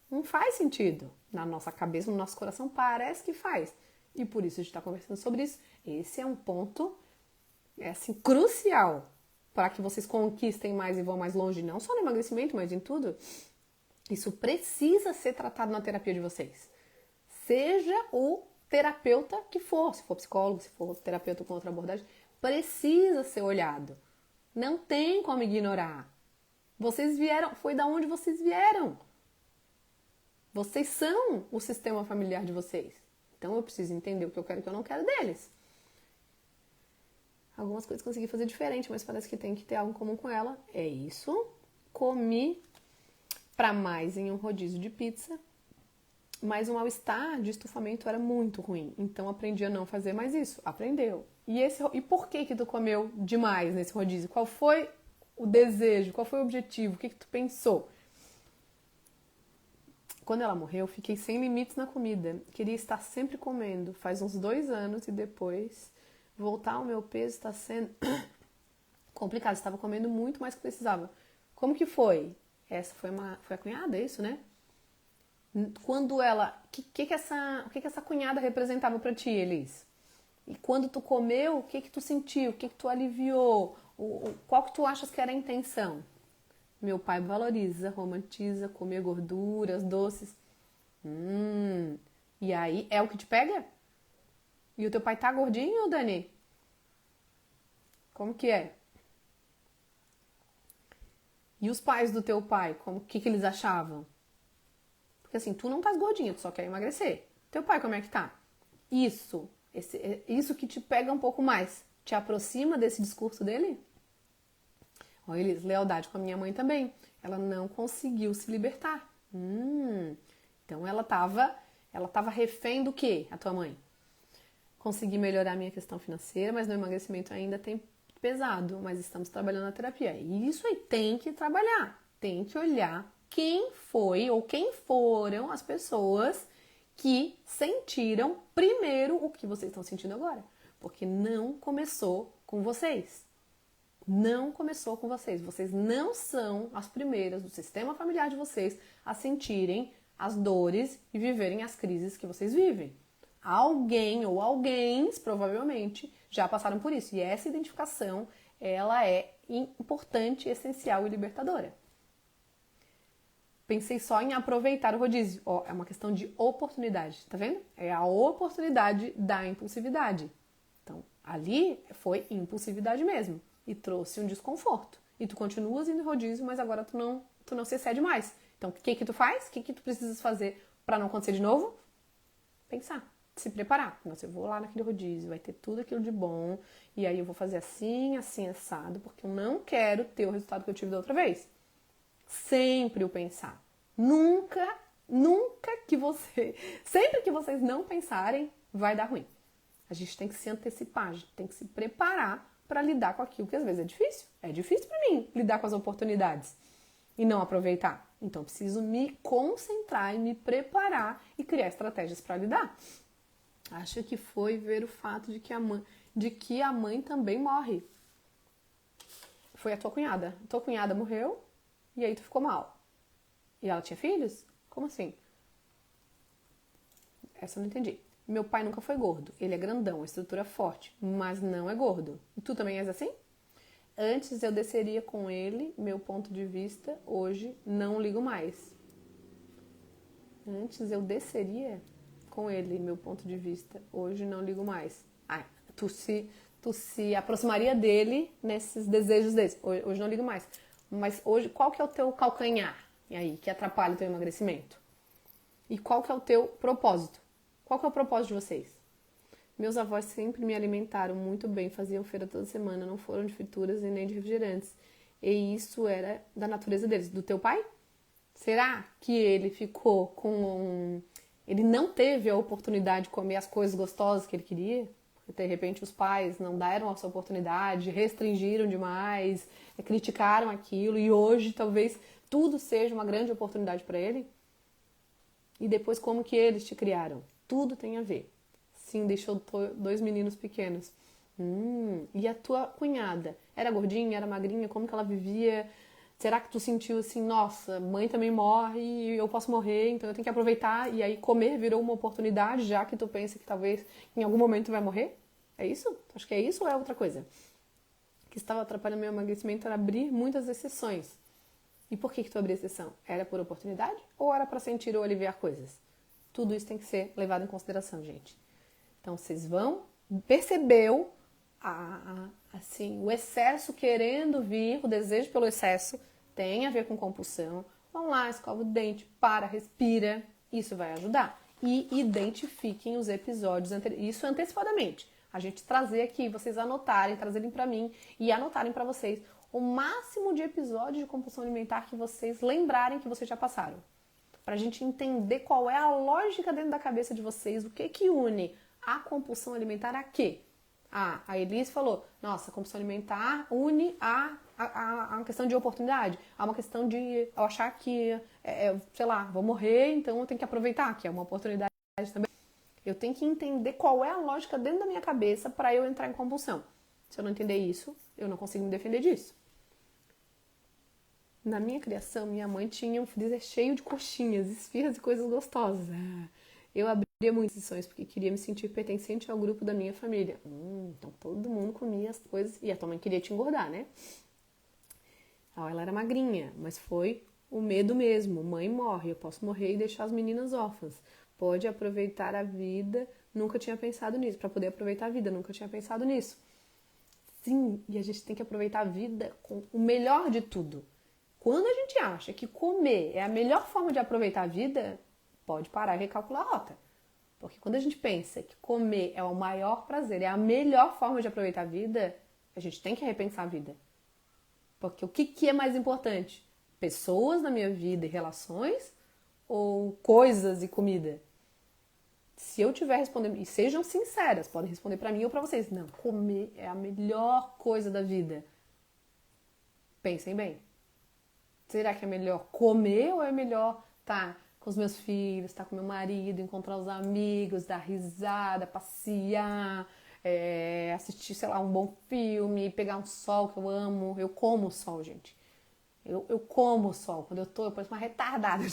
Não faz sentido. Na nossa cabeça, no nosso coração, parece que faz. E por isso a gente está conversando sobre isso. Esse é um ponto assim, crucial para que vocês conquistem mais e vão mais longe, não só no emagrecimento, mas em tudo. Isso precisa ser tratado na terapia de vocês. Seja o terapeuta que for, se for psicólogo, se for terapeuta com outra abordagem, precisa ser olhado. Não tem como ignorar. Vocês vieram, foi da onde vocês vieram. Vocês são o sistema familiar de vocês. Então eu preciso entender o que eu quero e o que eu não quero deles. Algumas coisas consegui fazer diferente, mas parece que tem que ter algo em comum com ela. É isso. Comi para mais em um rodízio de pizza, mas o mal-estar de estufamento era muito ruim. Então aprendi a não fazer mais isso. Aprendeu. E por que tu comeu demais nesse rodízio? Qual foi o desejo? Qual foi o objetivo? O que tu pensou? Quando ela morreu, eu fiquei sem limites na comida. Queria estar sempre comendo. Faz uns 2 anos e depois voltar ao meu peso está sendo complicado. Estava comendo muito mais do que precisava. Como que foi? Essa foi a cunhada, é isso, né? Quando ela... O que essa cunhada representava pra ti, Elis? E quando tu comeu, o que tu sentiu? O que tu aliviou? Qual que tu achas que era a intenção? Meu pai valoriza, romantiza, comer gorduras, doces. E aí, é o que te pega? E o teu pai tá gordinho, Dani? Como que é? E os pais do teu pai, o que eles achavam? Porque assim, tu não tá gordinha, tu só quer emagrecer. Teu pai, como é que tá? Isso que te pega um pouco mais, te aproxima desse discurso dele? Olha, Elis, lealdade com a minha mãe também. Ela não conseguiu se libertar. Então ela tava refém do quê, a tua mãe? Consegui melhorar a minha questão financeira, mas no emagrecimento ainda tem pesado, mas estamos trabalhando na terapia. E isso aí tem que trabalhar, tem que olhar quem foi ou quem foram as pessoas que sentiram primeiro o que vocês estão sentindo agora. Porque não começou com vocês. Não começou com vocês. Vocês não são as primeiras do sistema familiar de vocês a sentirem as dores e viverem as crises que vocês vivem. Alguém ou alguém, provavelmente, já passaram por isso. E essa identificação, ela é importante, essencial e libertadora. Pensei só em aproveitar o rodízio. É uma questão de oportunidade, tá vendo? É a oportunidade da impulsividade. Então, ali foi impulsividade mesmo. E trouxe um desconforto. E tu continuas indo no rodízio, mas agora tu não se excede mais. Então, o que tu faz? O que tu precisas fazer para não acontecer de novo? Pensar, se preparar. Nossa, eu vou lá naquele rodízio, vai ter tudo aquilo de bom, e aí eu vou fazer assim, assim, assado, porque eu não quero ter o resultado que eu tive da outra vez. Sempre o pensar. Sempre que vocês não pensarem, vai dar ruim. A gente tem que se antecipar, a gente tem que se preparar para lidar com aquilo que às vezes é difícil. É difícil para mim lidar com as oportunidades e não aproveitar. Então, preciso me concentrar e me preparar e criar estratégias para lidar. Acho que foi ver o fato de que a mãe também morre. Foi a tua cunhada. A tua cunhada morreu e aí tu ficou mal. E ela tinha filhos? Como assim? Essa eu não entendi. Meu pai nunca foi gordo. Ele é grandão, a estrutura forte, mas não é gordo. E tu também és assim? Antes eu desceria com ele, meu ponto de vista, hoje não ligo mais. Antes eu desceria com ele, meu ponto de vista, hoje não ligo mais. Tu se aproximaria dele nesses desejos deles. Hoje não ligo mais. Mas hoje, qual que é o teu calcanhar? E aí, que atrapalha o teu emagrecimento? E qual que é o teu propósito? Qual que é o propósito de vocês? Meus avós sempre me alimentaram muito bem, faziam feira toda semana, não foram de frituras e nem de refrigerantes. E isso era da natureza deles. Do teu pai? Será que ele ficou ele não teve a oportunidade de comer as coisas gostosas que ele queria? Porque, de repente, os pais não deram essa oportunidade, restringiram demais, criticaram aquilo. E hoje, talvez, tudo seja uma grande oportunidade para ele? E depois como que eles te criaram? Tudo tem a ver. Sim, deixou dois meninos pequenos. E a tua cunhada? Era gordinha, era magrinha? Como que ela vivia? Será que tu sentiu assim, nossa, mãe também morre e eu posso morrer, então eu tenho que aproveitar e aí comer virou uma oportunidade, já que tu pensa que talvez em algum momento tu vai morrer? É isso? Acho que é isso ou é outra coisa? O que estava atrapalhando meu emagrecimento era abrir muitas exceções. E por que tu abriu exceção? Era por oportunidade ou era para sentir ou aliviar coisas? Tudo isso tem que ser levado em consideração, gente. Então vocês vão, percebeu assim, o excesso querendo vir, o desejo pelo excesso tem a ver com compulsão. Vão lá, escova o dente, para, respira, isso vai ajudar. E identifiquem os episódios, isso antecipadamente. A gente trazer aqui, vocês anotarem, trazerem para mim e anotarem para vocês o máximo de episódios de compulsão alimentar que vocês lembrarem que vocês já passaram. Pra gente entender qual é a lógica dentro da cabeça de vocês, o que que une a compulsão alimentar a quê? A Elis falou, nossa, a compulsão alimentar une a uma questão de oportunidade, a uma questão de eu achar que, sei lá, vou morrer, então eu tenho que aproveitar, que é uma oportunidade também. Eu tenho que entender qual é a lógica dentro da minha cabeça para eu entrar em compulsão. Se eu não entender isso, eu não consigo me defender disso. Na minha criação, minha mãe tinha um freezer cheio de coxinhas, esfirras e coisas gostosas. Eu abria muitas lições porque queria me sentir pertencente ao grupo da minha família. Então todo mundo comia as coisas e a tua mãe queria te engordar, né? Ela era magrinha, mas foi o medo mesmo. Mãe morre, eu posso morrer e deixar as meninas órfãs. Pode aproveitar a vida, nunca tinha pensado nisso. Para poder aproveitar a vida, nunca tinha pensado nisso. Sim, e a gente tem que aproveitar a vida com o melhor de tudo. Quando a gente acha que comer é a melhor forma de aproveitar a vida, pode parar e recalcular a rota. Porque quando a gente pensa que comer é o maior prazer, é a melhor forma de aproveitar a vida, a gente tem que repensar a vida. Porque o que é mais importante? Pessoas na minha vida e relações ou coisas e comida? Se eu tiver respondendo, e sejam sinceras, podem responder pra mim ou pra vocês. Não, comer é a melhor coisa da vida. Pensem bem. Será que é melhor comer ou é melhor estar com os meus filhos, estar com meu marido, encontrar os amigos, dar risada, passear, assistir, sei lá, um bom filme, pegar um sol que eu amo? Eu como o sol, gente. Eu como o sol. Quando eu pareço uma retardada.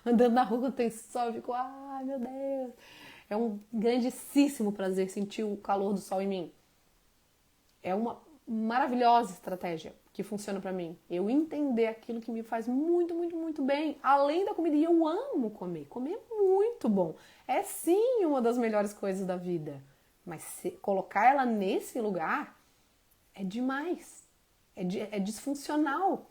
Andando na rua quando tem sol, eu fico, ai meu Deus. É um grandíssimo prazer sentir o calor do sol em mim. É uma maravilhosa estratégia que funciona pra mim. Eu entender aquilo que me faz muito, muito, muito bem, além da comida. E eu amo comer. Comer é muito bom. É sim uma das melhores coisas da vida. Mas colocar ela nesse lugar é demais. É disfuncional.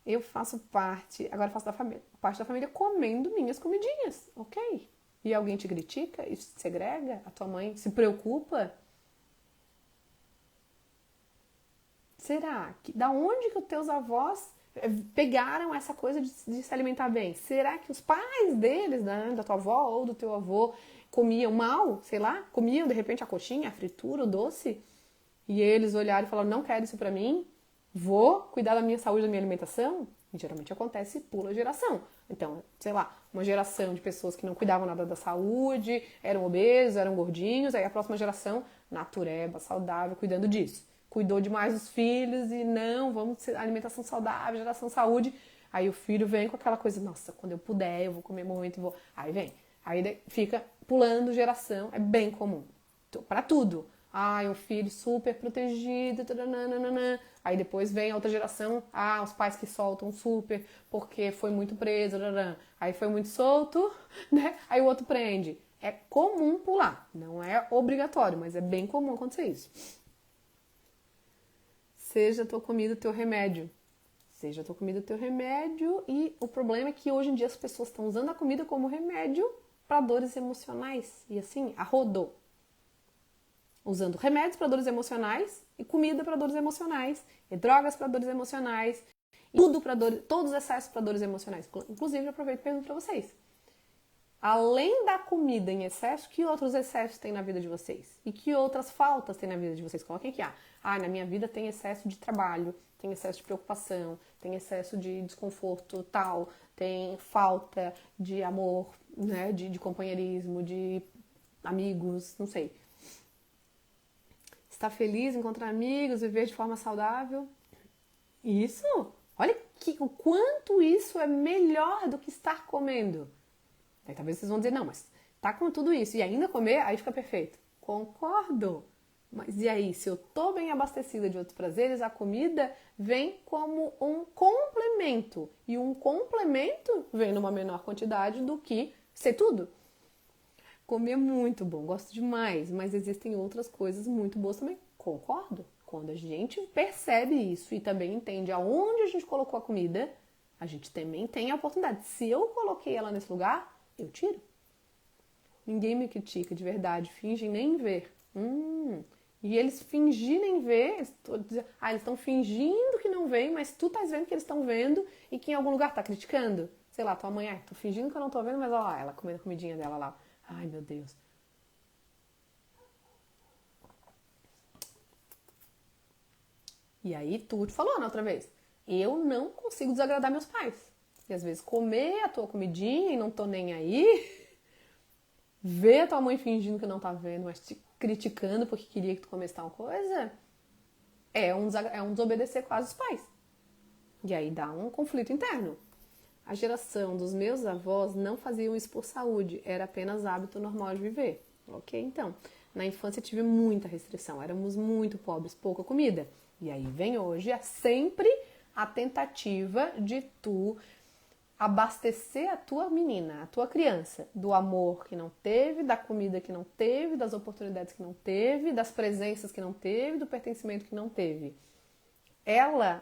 Eu faço parte, agora faço parte da família comendo minhas comidinhas, ok? E alguém te critica, isso te segrega? A tua mãe se preocupa? Será que, da onde que os teus avós pegaram essa coisa de se alimentar bem? Será que os pais deles, da tua avó ou do teu avô, comiam mal, sei lá? Comiam de repente a coxinha, a fritura, o doce? E eles olharam e falaram, não quero isso pra mim, vou cuidar da minha saúde, da minha alimentação? E geralmente acontece, pula geração. Então, sei lá, uma geração de pessoas que não cuidavam nada da saúde, eram obesos, eram gordinhos, aí a próxima geração, natureba, saudável, cuidando disso. Cuidou demais dos filhos e não, vamos alimentação saudável, geração saúde. Aí o filho vem com aquela coisa, nossa, quando eu puder, eu vou comer muito, vou. Aí vem. Aí fica pulando geração, é bem comum. Pra tudo. Ai, um filho super protegido, taranana. Aí depois vem a outra geração, os pais que soltam super porque foi muito preso, taranana. Aí foi muito solto, né? Aí o outro prende. É comum pular, não é obrigatório, mas é bem comum acontecer isso. Seja a tua comida o teu remédio. Seja a tua comida o teu remédio. E o problema é que hoje em dia as pessoas estão usando a comida como remédio para dores emocionais. E assim, a rodo. Usando remédios para dores emocionais e comida para dores emocionais. E drogas para dores emocionais. E tudo para dores, todos os excessos para dores emocionais. Inclusive, eu aproveito e pergunto para vocês. além da comida em excesso, que outros excessos tem na vida de vocês? E que outras faltas tem na vida de vocês? Coloquem aqui, na minha vida tem excesso de trabalho, tem excesso de preocupação, tem excesso de desconforto tal, tem falta de amor, né, de companheirismo, de amigos, não sei. Estar feliz, encontrar amigos, viver de forma saudável. Isso, olha o quanto isso é melhor do que estar comendo. Aí talvez vocês vão dizer, não, mas tá com tudo isso e ainda comer, aí fica perfeito. Concordo. Mas e aí, se eu tô bem abastecida de outros prazeres, a comida vem como um complemento. E um complemento vem numa menor quantidade do que ser tudo. Comer é muito bom, gosto demais, mas existem outras coisas muito boas também. Concordo. Quando a gente percebe isso e também entende aonde a gente colocou a comida, a gente também tem a oportunidade. Se eu coloquei ela nesse lugar, eu tiro. Ninguém me critica de verdade, fingem nem ver. E eles fingirem ver, eles estão fingindo que não veem, mas tu estás vendo que eles estão vendo e que em algum lugar tá criticando. Sei lá, tua mãe, tô fingindo que eu não tô vendo, mas olha lá, ela comendo a comidinha dela lá. Ai, meu Deus. E aí tu te falou na outra vez, eu não consigo desagradar meus pais. E às vezes comer a tua comidinha e não tô nem aí, ver a tua mãe fingindo que não tá vendo, mas te criticando porque queria que tu comesse tal coisa, é um desobedecer quase os pais. E aí dá um conflito interno. A geração dos meus avós não faziam isso por saúde, era apenas hábito normal de viver. Ok? Então, na infância tive muita restrição, éramos muito pobres, pouca comida. E aí vem hoje sempre a tentativa de tu abastecer a tua menina, a tua criança, do amor que não teve, da comida que não teve, das oportunidades que não teve, das presenças que não teve, do pertencimento que não teve. Ela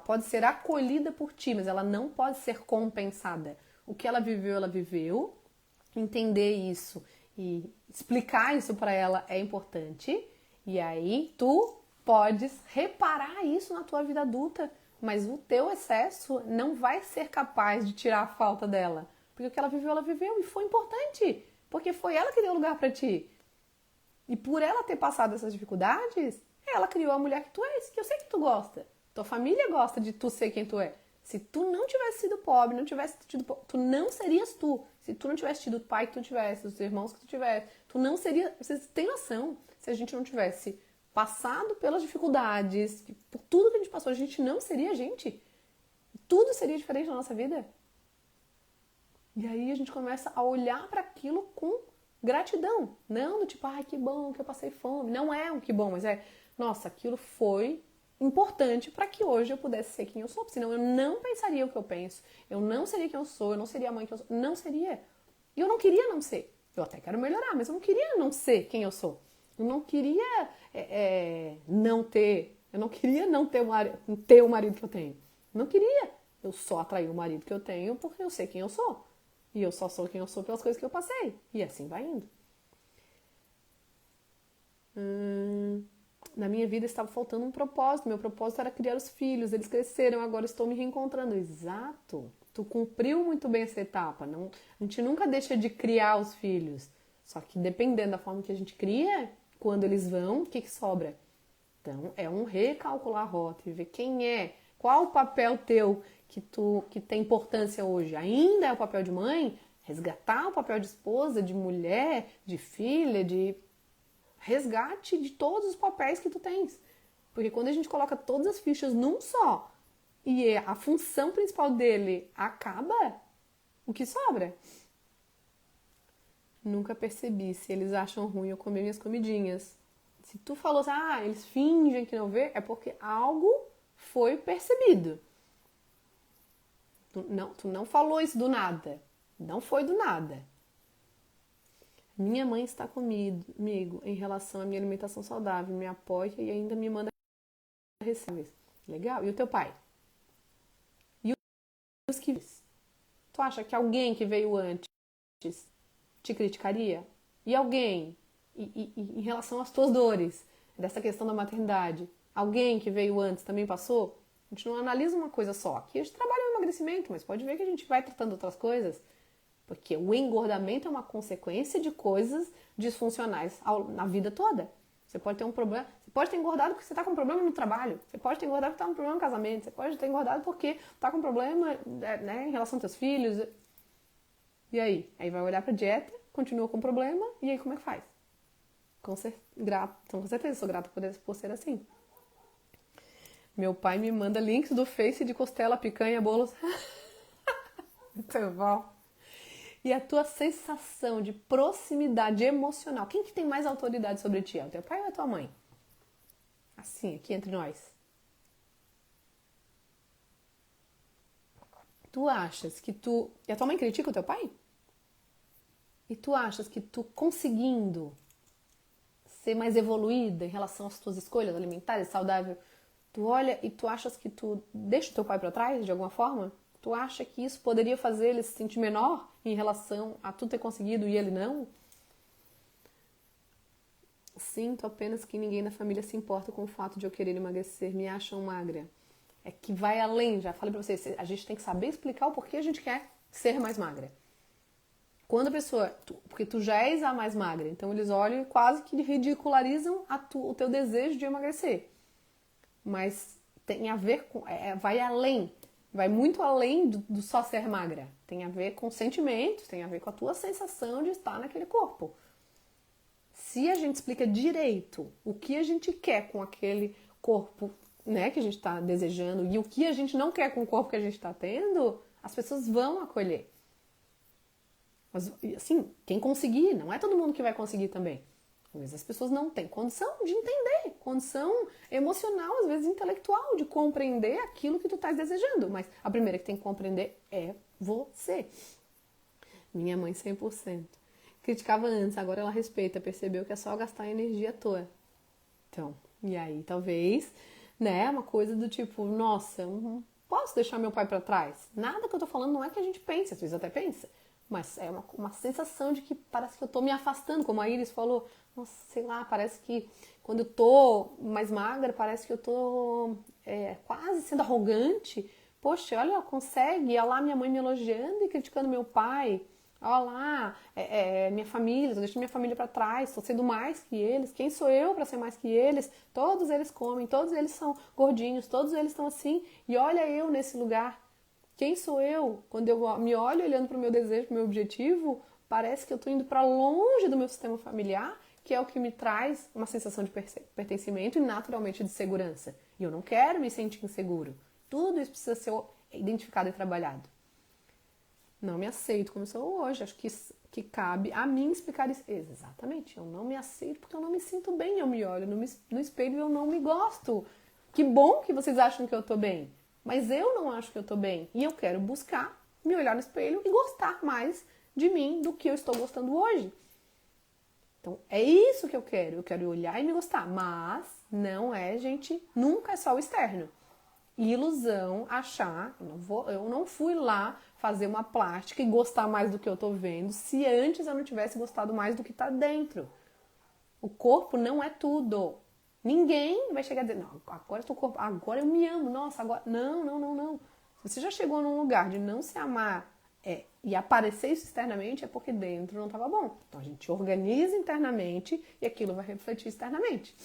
pode ser acolhida por ti, mas ela não pode ser compensada. O que ela viveu, entender isso e explicar isso para ela é importante. E aí tu podes reparar isso na tua vida adulta, mas o teu excesso não vai ser capaz de tirar a falta dela. Porque o que ela viveu e foi importante, porque foi ela que deu lugar para ti. E por ela ter passado essas dificuldades, ela criou a mulher que tu és, que eu sei que tu gosta. Tua família gosta de tu ser quem tu é. Se tu não tivesse sido pobre, não tivesse tido tu não serias tu. Se tu não tivesse tido o pai que tu tivesse, os irmãos que tu tivesse, tu não seria. Vocês têm noção? Se a gente não tivesse passado pelas dificuldades, por tudo que a gente passou, a gente não seria a gente. Tudo seria diferente na nossa vida. E aí a gente começa a olhar para aquilo com gratidão. Não do tipo, ai, que bom que eu passei fome. Não é um que bom, mas é, nossa, aquilo foi importante para que hoje eu pudesse ser quem eu sou. Senão eu não pensaria o que eu penso. Eu não seria quem eu sou, eu não seria a mãe que eu sou. Não seria. E eu não queria não ser. Eu até quero melhorar, mas eu não queria não ser quem eu sou. Eu não queria não ter. Eu não queria não ter o marido que eu tenho. Não queria. Eu só atraí o marido que eu tenho porque eu sei quem eu sou. E eu só sou quem eu sou pelas coisas que eu passei. E assim vai indo. Na minha vida estava faltando um propósito. Meu propósito era criar os filhos. Eles cresceram, agora estou me reencontrando. Exato. Tu cumpriu muito bem essa etapa. Não, a gente nunca deixa de criar os filhos. Só que dependendo da forma que a gente cria, quando eles vão, o que sobra? Então, é um recalcular a rota e ver quem é, qual o papel teu que tem importância hoje. Ainda é o papel de mãe? Resgatar o papel de esposa, de mulher, de filha, de resgate de todos os papéis que tu tens. Porque quando a gente coloca todas as fichas num só e a função principal dele acaba, o que sobra? Nunca percebi se eles acham ruim eu comer minhas comidinhas. Se tu falou assim, eles fingem que não vê, é porque algo foi percebido. Tu não falou isso do nada. Não foi do nada. Minha mãe está comigo em relação à minha alimentação saudável, me apoia e ainda me manda receitas. Legal? E o teu pai? E os que... Tu acha que alguém que veio antes te criticaria? E alguém, em relação às tuas dores, dessa questão da maternidade, alguém que veio antes também passou? A gente não analisa uma coisa só. Aqui a gente trabalha no emagrecimento, mas pode ver que a gente vai tratando outras coisas. Porque o engordamento é uma consequência de coisas disfuncionais na vida toda. Você pode ter um problema, você pode ter engordado porque você está com um problema no trabalho, você pode ter engordado porque está com um problema no casamento, você pode ter engordado porque está com um problema, né, em relação aos seus filhos. E aí? Aí vai olhar pra dieta, continua com o problema, e aí como é que faz? Com certeza, sou grata por ser assim. Meu pai me manda links do Face de costela, picanha, bolos. Muito bom. E a tua sensação de proximidade emocional. Quem que tem mais autoridade sobre ti? É o teu pai ou a tua mãe? Assim, aqui entre nós. Tu achas que tu... E a tua mãe critica o teu pai? E tu achas que tu conseguindo ser mais evoluída em relação às tuas escolhas alimentares, saudável, tu olha e tu achas que tu deixa o teu pai para trás de alguma forma? Tu acha que isso poderia fazer ele se sentir menor em relação a tu ter conseguido e ele não? Sinto apenas que ninguém na família se importa com o fato de eu querer emagrecer, me acham magra. É que vai além, já falei pra vocês, a gente tem que saber explicar o porquê a gente quer ser mais magra. Quando a pessoa, porque tu já és a mais magra, então eles olham e quase que ridicularizam o teu desejo de emagrecer. Mas tem a ver com, vai além, vai muito além do só ser magra. Tem a ver com sentimentos, tem a ver com a tua sensação de estar naquele corpo. Se a gente explica direito o que a gente quer com aquele corpo, né, que a gente está desejando e o que a gente não quer com o corpo que a gente está tendo, as pessoas vão acolher. Mas, assim, quem conseguir, não é todo mundo que vai conseguir também. Às vezes as pessoas não têm condição de entender, condição emocional, às vezes intelectual, de compreender aquilo que tu estás desejando. Mas a primeira que tem que compreender é você. Minha mãe 100%. Criticava antes, agora ela respeita, percebeu que é só gastar energia à toa. Então, e aí talvez, né, uma coisa do tipo, nossa, não posso deixar meu pai pra trás. Nada que eu tô falando não é que a gente pense, às vezes até pensa. Mas é uma sensação de que parece que eu tô me afastando, como a Iris falou. Nossa, sei lá, parece que quando eu tô mais magra, parece que eu tô quase sendo arrogante. Poxa, olha, consegue. Olha lá minha mãe me elogiando e criticando meu pai. Olha lá, minha família, tô deixando minha família pra trás, tô sendo mais que eles. Quem sou eu pra ser mais que eles? Todos eles comem, todos eles são gordinhos, todos eles estão assim. E olha eu nesse lugar. Quem sou eu? Quando eu me olho olhando para o meu desejo, para o meu objetivo, parece que eu estou indo para longe do meu sistema familiar, que é o que me traz uma sensação de pertencimento e naturalmente de segurança. E eu não quero me sentir inseguro. Tudo isso precisa ser identificado e trabalhado. Não me aceito como sou hoje. Acho que cabe a mim explicar isso. Exatamente. Eu não me aceito porque eu não me sinto bem. Eu me olho no espelho e eu não me gosto. Que bom que vocês acham que eu estou bem. Mas eu não acho que eu tô bem. E eu quero buscar me olhar no espelho e gostar mais de mim do que eu estou gostando hoje. Então, é isso que eu quero. Eu quero olhar e me gostar. Mas não é, gente, nunca é só o externo. Ilusão achar, eu não fui lá fazer uma plástica e gostar mais do que eu tô vendo se antes eu não tivesse gostado mais do que tá dentro. O corpo não é tudo. Ninguém vai chegar a dizer, não, agora eu corpo, agora eu me amo, nossa, agora... Não. Se você já chegou num lugar de não se amar e aparecer isso externamente, é porque dentro não estava bom. Então a gente organiza internamente e aquilo vai refletir externamente.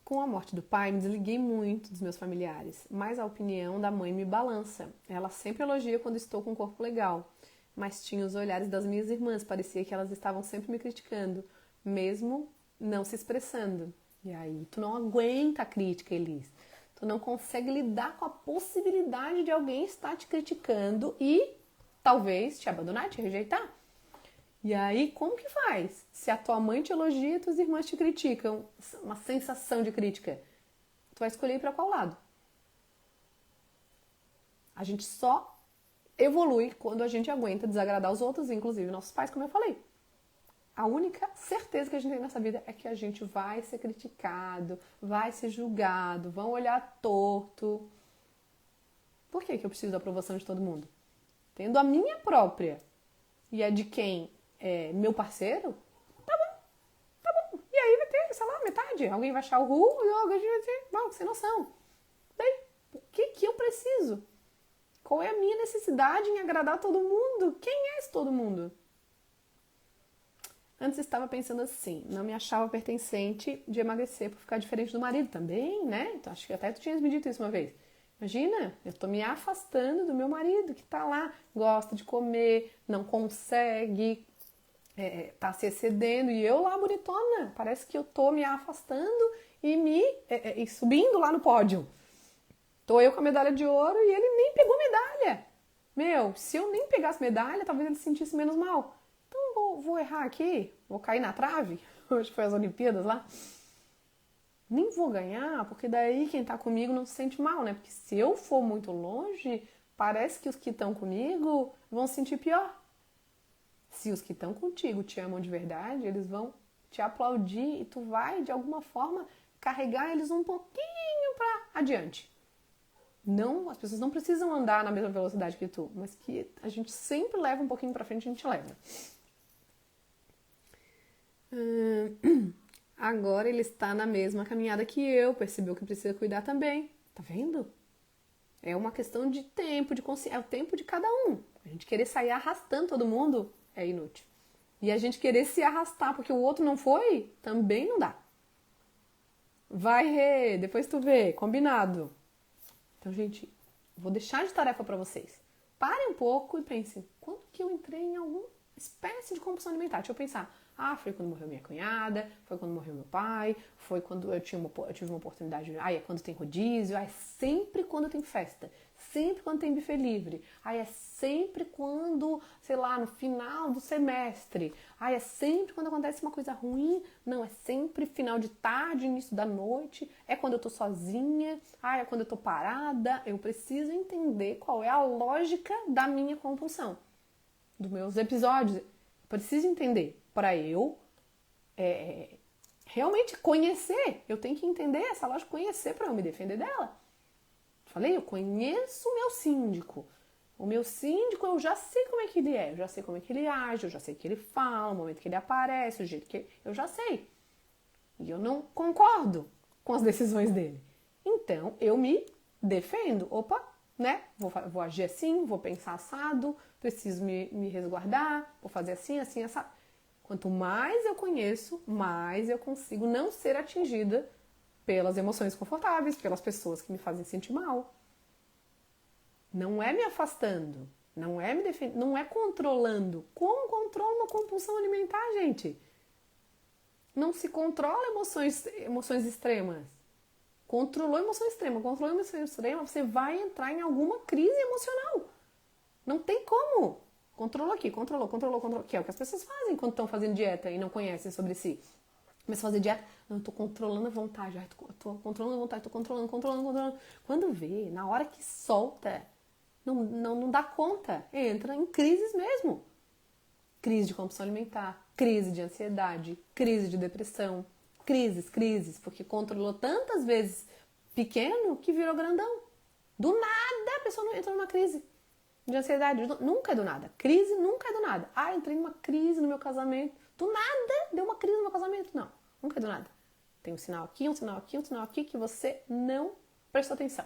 Com a morte do pai, me desliguei muito dos meus familiares, mas a opinião da mãe me balança. Ela sempre elogia quando estou com um corpo legal, mas tinha os olhares das minhas irmãs, parecia que elas estavam sempre me criticando, mesmo não se expressando. E aí tu não aguenta a crítica, Elis. Tu não consegue lidar com a possibilidade de alguém estar te criticando e talvez te abandonar, te rejeitar. E aí, como que faz? Se a tua mãe te elogia e tuas irmãs te criticam, uma sensação de crítica, tu vai escolher para qual lado? A gente só evolui quando a gente aguenta desagradar os outros, inclusive nossos pais, como eu falei. A única certeza que a gente tem nessa vida é que a gente vai ser criticado, vai ser julgado, vão olhar torto. Por que eu preciso da aprovação de todo mundo? Tendo a minha própria e a de quem é meu parceiro, tá bom. E aí vai ter, sei lá, metade. Alguém vai achar o alguém vai dizer, bom, sem noção. Daí, o que eu preciso? Qual é a minha necessidade em agradar todo mundo? Quem é esse todo mundo? Antes estava pensando assim, não me achava pertencente de emagrecer por ficar diferente do marido também, né? Então acho que até tu tinhas me dito isso uma vez. Imagina, eu tô me afastando do meu marido que tá lá, gosta de comer, não consegue, tá se excedendo, e eu lá bonitona, parece que eu tô me afastando e subindo lá no pódio. Tô eu com a medalha de ouro e ele nem pegou medalha. Meu, se eu nem pegasse medalha, talvez ele se sentisse menos mal. Então vou errar aqui, vou cair na trave. Hoje foi as Olimpíadas lá. Nem vou ganhar, porque daí quem tá comigo não se sente mal, né? Porque se eu for muito longe, parece que os que estão comigo vão se sentir pior. Se os que estão contigo te amam de verdade, eles vão te aplaudir e tu vai, de alguma forma, carregar eles um pouquinho pra adiante. Não, as pessoas não precisam andar na mesma velocidade que tu, mas que a gente sempre leva um pouquinho pra frente, a gente leva. Agora ele está na mesma caminhada que eu, percebeu que precisa cuidar também. Tá vendo? É uma questão de tempo, de consciência, é o tempo de cada um. A gente querer sair arrastando todo mundo é inútil. E a gente querer se arrastar porque o outro não foi, também não dá. Vai, Rê, depois tu vê, combinado. Então, gente, vou deixar de tarefa para vocês. Parem um pouco e pensem, quando que eu entrei em alguma espécie de compulsão alimentar? Deixa eu pensar. Ah, foi quando morreu minha cunhada, foi quando morreu meu pai, foi quando eu tive uma oportunidade. Ah, é quando tem rodízio, ah, é sempre quando tem festa, sempre quando tem buffet livre. Ah, é sempre quando, sei lá, no final do semestre. Ah, é sempre quando acontece uma coisa ruim. Não, é sempre final de tarde, início da noite. É quando eu tô sozinha. Ah, é quando eu tô parada. Eu preciso entender qual é a lógica da minha compulsão, dos meus episódios. Eu preciso entender para eu realmente conhecer. Eu tenho que entender essa lógica, conhecer para eu me defender dela. Falei, eu conheço o meu síndico. O meu síndico, eu já sei como é que ele é, eu já sei como é que ele age, eu já sei o que ele fala, o momento que ele aparece, o jeito que eu já sei. E eu não concordo com as decisões dele. Então, eu me defendo. Opa, né? Vou agir assim, vou pensar assado, preciso me resguardar, vou fazer assim, assim, assado. Quanto mais eu conheço, mais eu consigo não ser atingida pelas emoções confortáveis, pelas pessoas que me fazem sentir mal. Não é me afastando, não é me defendendo, não é controlando. Como controla uma compulsão alimentar, gente? Não se controla emoções extremas. Controlou emoção extrema, você vai entrar em alguma crise emocional. Não tem como. Controlou aqui, controlou, que é o que as pessoas fazem quando estão fazendo dieta e não conhecem sobre si. Começa a fazer dieta, não, eu tô controlando a vontade, tô controlando a vontade, tô controlando. Quando vê, na hora que solta, não dá conta, entra em crises mesmo. Crise de compulsão alimentar, crise de ansiedade, crise de depressão, crises, porque controlou tantas vezes pequeno que virou grandão. Do nada a pessoa não entra numa crise de ansiedade, nunca é do nada. Crise nunca é do nada. Ah, entrei numa crise no meu casamento. Do nada deu uma crise no meu casamento. Não, nunca é do nada. Tem um sinal aqui, um sinal aqui, um sinal aqui que você não prestou atenção.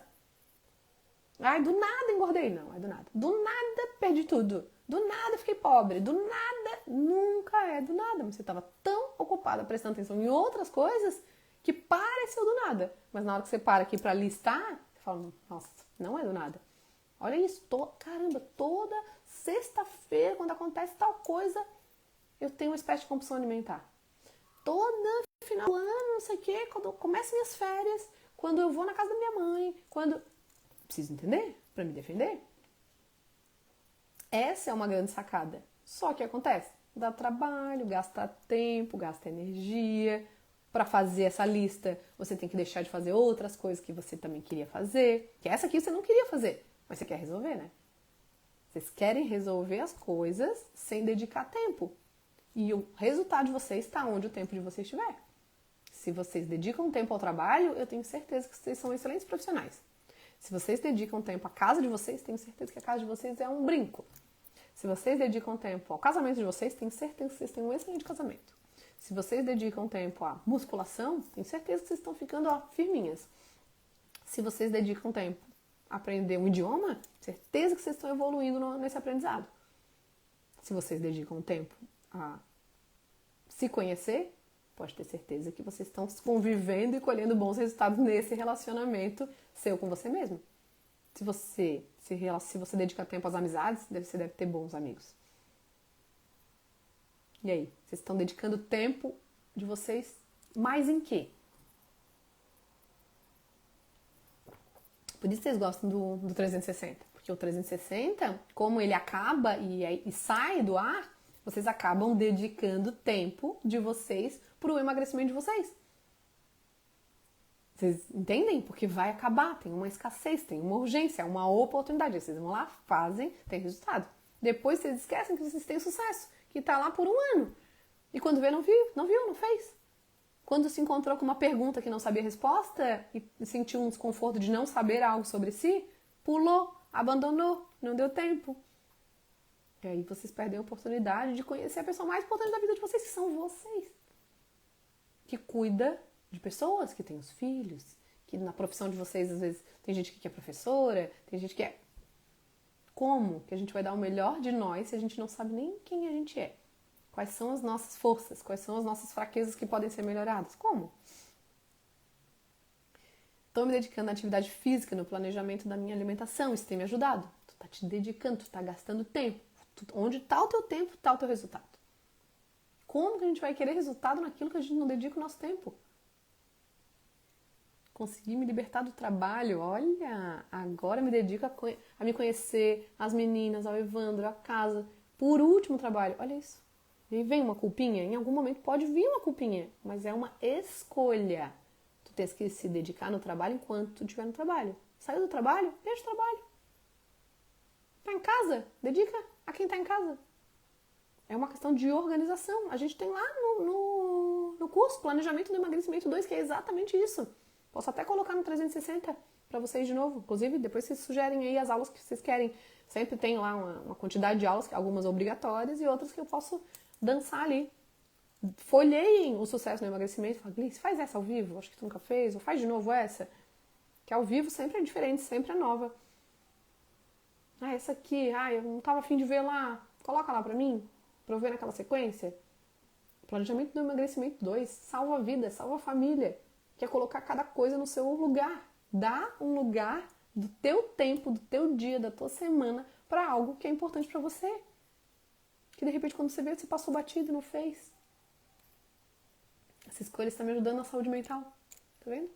Ai, do nada engordei. Não, é do nada. Do nada perdi tudo. Do nada fiquei pobre. Do nada, nunca é do nada. Mas você estava tão ocupada prestando atenção em outras coisas que pareceu do nada. Mas na hora que você para aqui para listar, você fala, nossa, não é do nada. Olha isso, caramba, toda sexta-feira, quando acontece tal coisa, eu tenho uma espécie de compulsão alimentar. Toda final do ano, não sei o quê, quando começam minhas férias, quando eu vou na casa da minha mãe, quando... Preciso entender para me defender? Essa é uma grande sacada. Só que acontece, dá trabalho, gasta tempo, gasta energia. Para fazer essa lista, você tem que deixar de fazer outras coisas que você também queria fazer. Que essa aqui você não queria fazer, mas você quer resolver, né? Vocês querem resolver as coisas sem dedicar tempo. E o resultado de vocês está onde o tempo de vocês estiver. Se vocês dedicam tempo ao trabalho, eu tenho certeza que vocês são excelentes profissionais. Se vocês dedicam tempo à casa de vocês, tenho certeza que a casa de vocês é um brinco. Se vocês dedicam tempo ao casamento de vocês, tenho certeza que vocês têm um excelente casamento. Se vocês dedicam tempo à musculação, tenho certeza que vocês estão ficando firminhas. Se vocês dedicam tempo aprender um idioma, certeza que vocês estão evoluindo nesse aprendizado. Se vocês dedicam tempo a se conhecer, pode ter certeza que vocês estão convivendo e colhendo bons resultados nesse relacionamento seu com você mesmo. Se você dedica tempo às amizades, você deve ter bons amigos. E aí, vocês estão dedicando tempo de vocês mais em quê? Por isso vocês gostam do 360. Porque o 360, como ele acaba e sai do ar, vocês acabam dedicando tempo de vocês para o emagrecimento de vocês. Vocês entendem? Porque vai acabar, tem uma escassez, tem uma urgência, uma oportunidade. Vocês vão lá, fazem, tem resultado. Depois vocês esquecem que vocês têm sucesso, que está lá por um ano. E quando vê, não fez. Quando se encontrou com uma pergunta que não sabia a resposta e sentiu um desconforto de não saber algo sobre si, pulou, abandonou, não deu tempo. E aí vocês perdem a oportunidade de conhecer a pessoa mais importante da vida de vocês, que são vocês. Que cuida de pessoas, que tem os filhos, que na profissão de vocês, às vezes, tem gente que é professora, tem gente que é... Como que a gente vai dar o melhor de nós se a gente não sabe nem quem a gente é? Quais são as nossas forças? Quais são as nossas fraquezas que podem ser melhoradas? Como? Estou me dedicando à atividade física, no planejamento da minha alimentação. Isso tem me ajudado. Tu tá te dedicando, tu tá gastando tempo. Onde está o teu tempo, está o teu resultado. Como que a gente vai querer resultado naquilo que a gente não dedica o nosso tempo? Consegui me libertar do trabalho. Olha, agora me dedico a me conhecer, as meninas, ao Evandro, a casa. Por último trabalho. Olha isso. E vem uma culpinha, em algum momento pode vir uma culpinha, mas é uma escolha. Tu tens que se dedicar no trabalho enquanto tu estiver no trabalho. Saiu do trabalho? Deixa o trabalho. Tá em casa? Dedica a quem tá em casa. É uma questão de organização. A gente tem lá no curso Planejamento do Emagrecimento 2, que é exatamente isso. Posso até colocar no 360 para vocês de novo. Inclusive, depois vocês sugerem aí as aulas que vocês querem. Sempre tem lá uma quantidade de aulas, algumas obrigatórias e outras que eu posso dançar ali. Folheiem o sucesso no emagrecimento. Fala, Glice, faz essa ao vivo, acho que tu nunca fez, ou faz de novo essa. Que ao vivo sempre é diferente, sempre é nova. Ah, essa aqui, eu não tava afim de ver lá. Coloca lá pra mim, pra eu ver naquela sequência. Planejamento do emagrecimento 2, salva a vida, salva a família. Que é colocar cada coisa no seu lugar. Dá um lugar do teu tempo, do teu dia, da tua semana pra algo que é importante pra você. Que de repente quando você vê, você passou batido e não fez. Essa escolha está me ajudando na saúde mental. Tá vendo?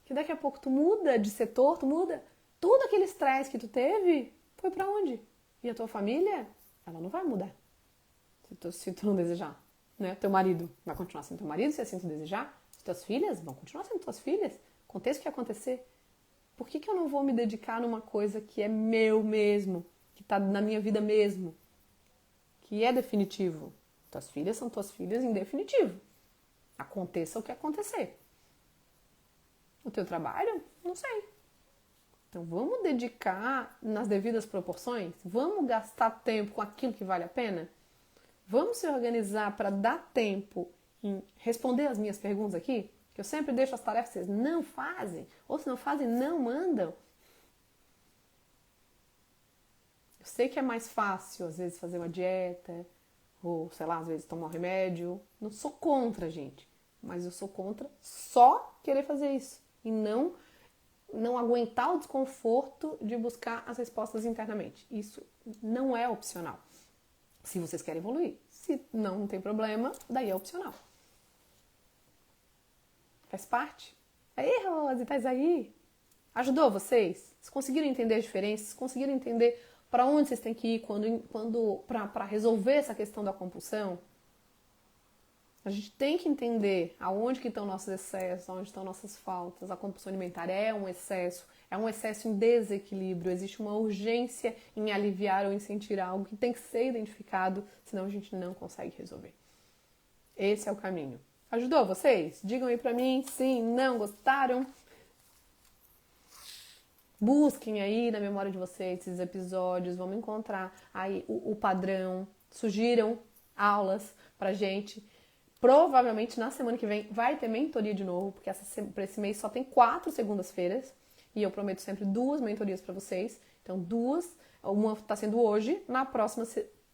Que daqui a pouco tu muda de setor, tu muda. Tudo aquele estresse que tu teve, foi pra onde? E a tua família, ela não vai mudar. Se tu não desejar. Né? Teu marido vai continuar sendo teu marido, se assim tu desejar. As tuas filhas vão continuar sendo tuas filhas. Aconteça o que acontecer. Por que eu não vou me dedicar numa coisa que é meu mesmo? Que tá na minha vida mesmo? Que é definitivo. Tuas filhas são tuas filhas em definitivo. Aconteça o que acontecer. O teu trabalho? Não sei. Então vamos dedicar nas devidas proporções? Vamos gastar tempo com aquilo que vale a pena? Vamos se organizar para dar tempo em responder as minhas perguntas aqui? Que eu sempre deixo as tarefas que vocês não fazem. Ou se não fazem, não mandam. Eu sei que é mais fácil, às vezes, fazer uma dieta, ou, sei lá, às vezes tomar um remédio. Não sou contra, gente. Mas eu sou contra só querer fazer isso. E não aguentar o desconforto de buscar as respostas internamente. Isso não é opcional. Se vocês querem evoluir. Se não tem problema, daí é opcional. Faz parte. Aí, Rose, tá aí? Ajudou vocês? Vocês conseguiram entender as diferenças? Vocês conseguiram entender para onde vocês têm que ir para resolver essa questão da compulsão? A gente tem que entender aonde que estão nossos excessos, aonde estão nossas faltas. A compulsão alimentar é um excesso em desequilíbrio. Existe uma urgência em aliviar ou em sentir algo que tem que ser identificado, senão a gente não consegue resolver. Esse é o caminho. Ajudou vocês? Digam aí pra mim, sim, não, gostaram? Busquem aí na memória de vocês esses episódios, vamos encontrar aí o padrão, sugiram aulas pra gente. Provavelmente na semana que vem vai ter mentoria de novo, porque para esse mês só tem 4 segundas-feiras. E eu prometo sempre 2 mentorias para vocês. Então, 2, uma está sendo hoje, na próxima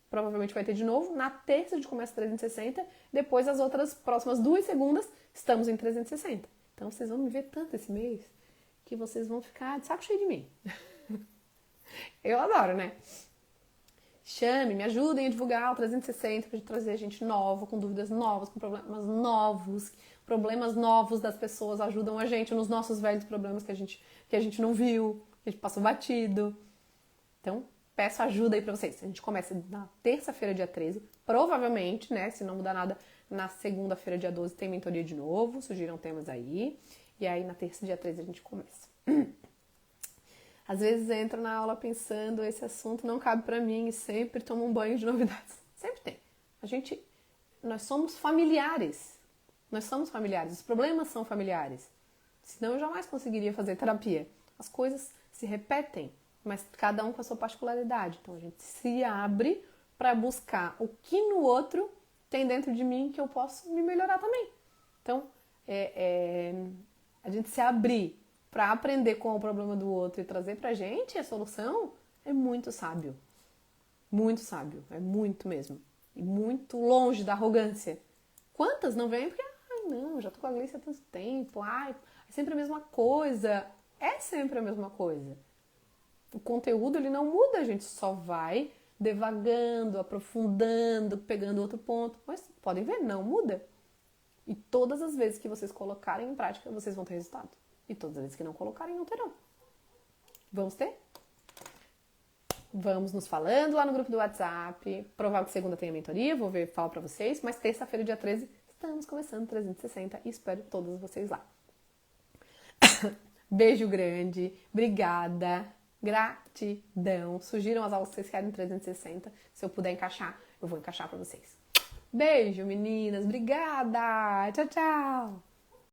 provavelmente vai ter de novo, na terça a gente começa 360, depois as outras próximas 2 segundas estamos em 360. Então, vocês vão me ver tanto esse mês que vocês vão ficar de saco cheio de mim. Eu adoro, né? Chame, me ajudem a divulgar o 360 para trazer gente nova, com dúvidas novas, com problemas novos. Problemas novos das pessoas ajudam a gente nos nossos velhos problemas que a gente não viu, que a gente passou batido. Então, peço ajuda aí para vocês. A gente começa na terça-feira, dia 13. Provavelmente, né, se não mudar nada, na segunda-feira, dia 12, tem mentoria de novo. Surgiram temas aí. E aí, na terça, dia 13, a gente começa. Às vezes entro na aula pensando, esse assunto não cabe pra mim e sempre tomo um banho de novidades. Sempre tem. Nós somos familiares. Nós somos familiares. Os problemas são familiares. Senão eu jamais conseguiria fazer terapia. As coisas se repetem, mas cada um com a sua particularidade. Então a gente se abre para buscar o que no outro tem dentro de mim que eu posso me melhorar também. Então, a gente se abrir para aprender com o problema do outro e trazer pra gente a solução é muito sábio. Muito sábio. É muito mesmo. E muito longe da arrogância. Quantas não vêm porque, não, já tô com a Gleice há tanto tempo, é sempre a mesma coisa. É sempre a mesma coisa. O conteúdo, ele não muda, a gente só vai devagando, aprofundando, pegando outro ponto. Mas podem ver, não muda. E todas as vezes que vocês colocarem em prática, vocês vão ter resultado. E todas as vezes que não colocarem, não terão. Vamos ter? Vamos nos falando lá no grupo do WhatsApp. Provável que segunda tenha mentoria, vou ver, falo pra vocês. Mas terça-feira, dia 13, estamos começando 360 e espero todos vocês lá. Beijo grande, obrigada, gratidão. Sugiram as aulas que vocês querem 360. Se eu puder encaixar, eu vou encaixar pra vocês. Beijo, meninas, obrigada. Tchau, tchau.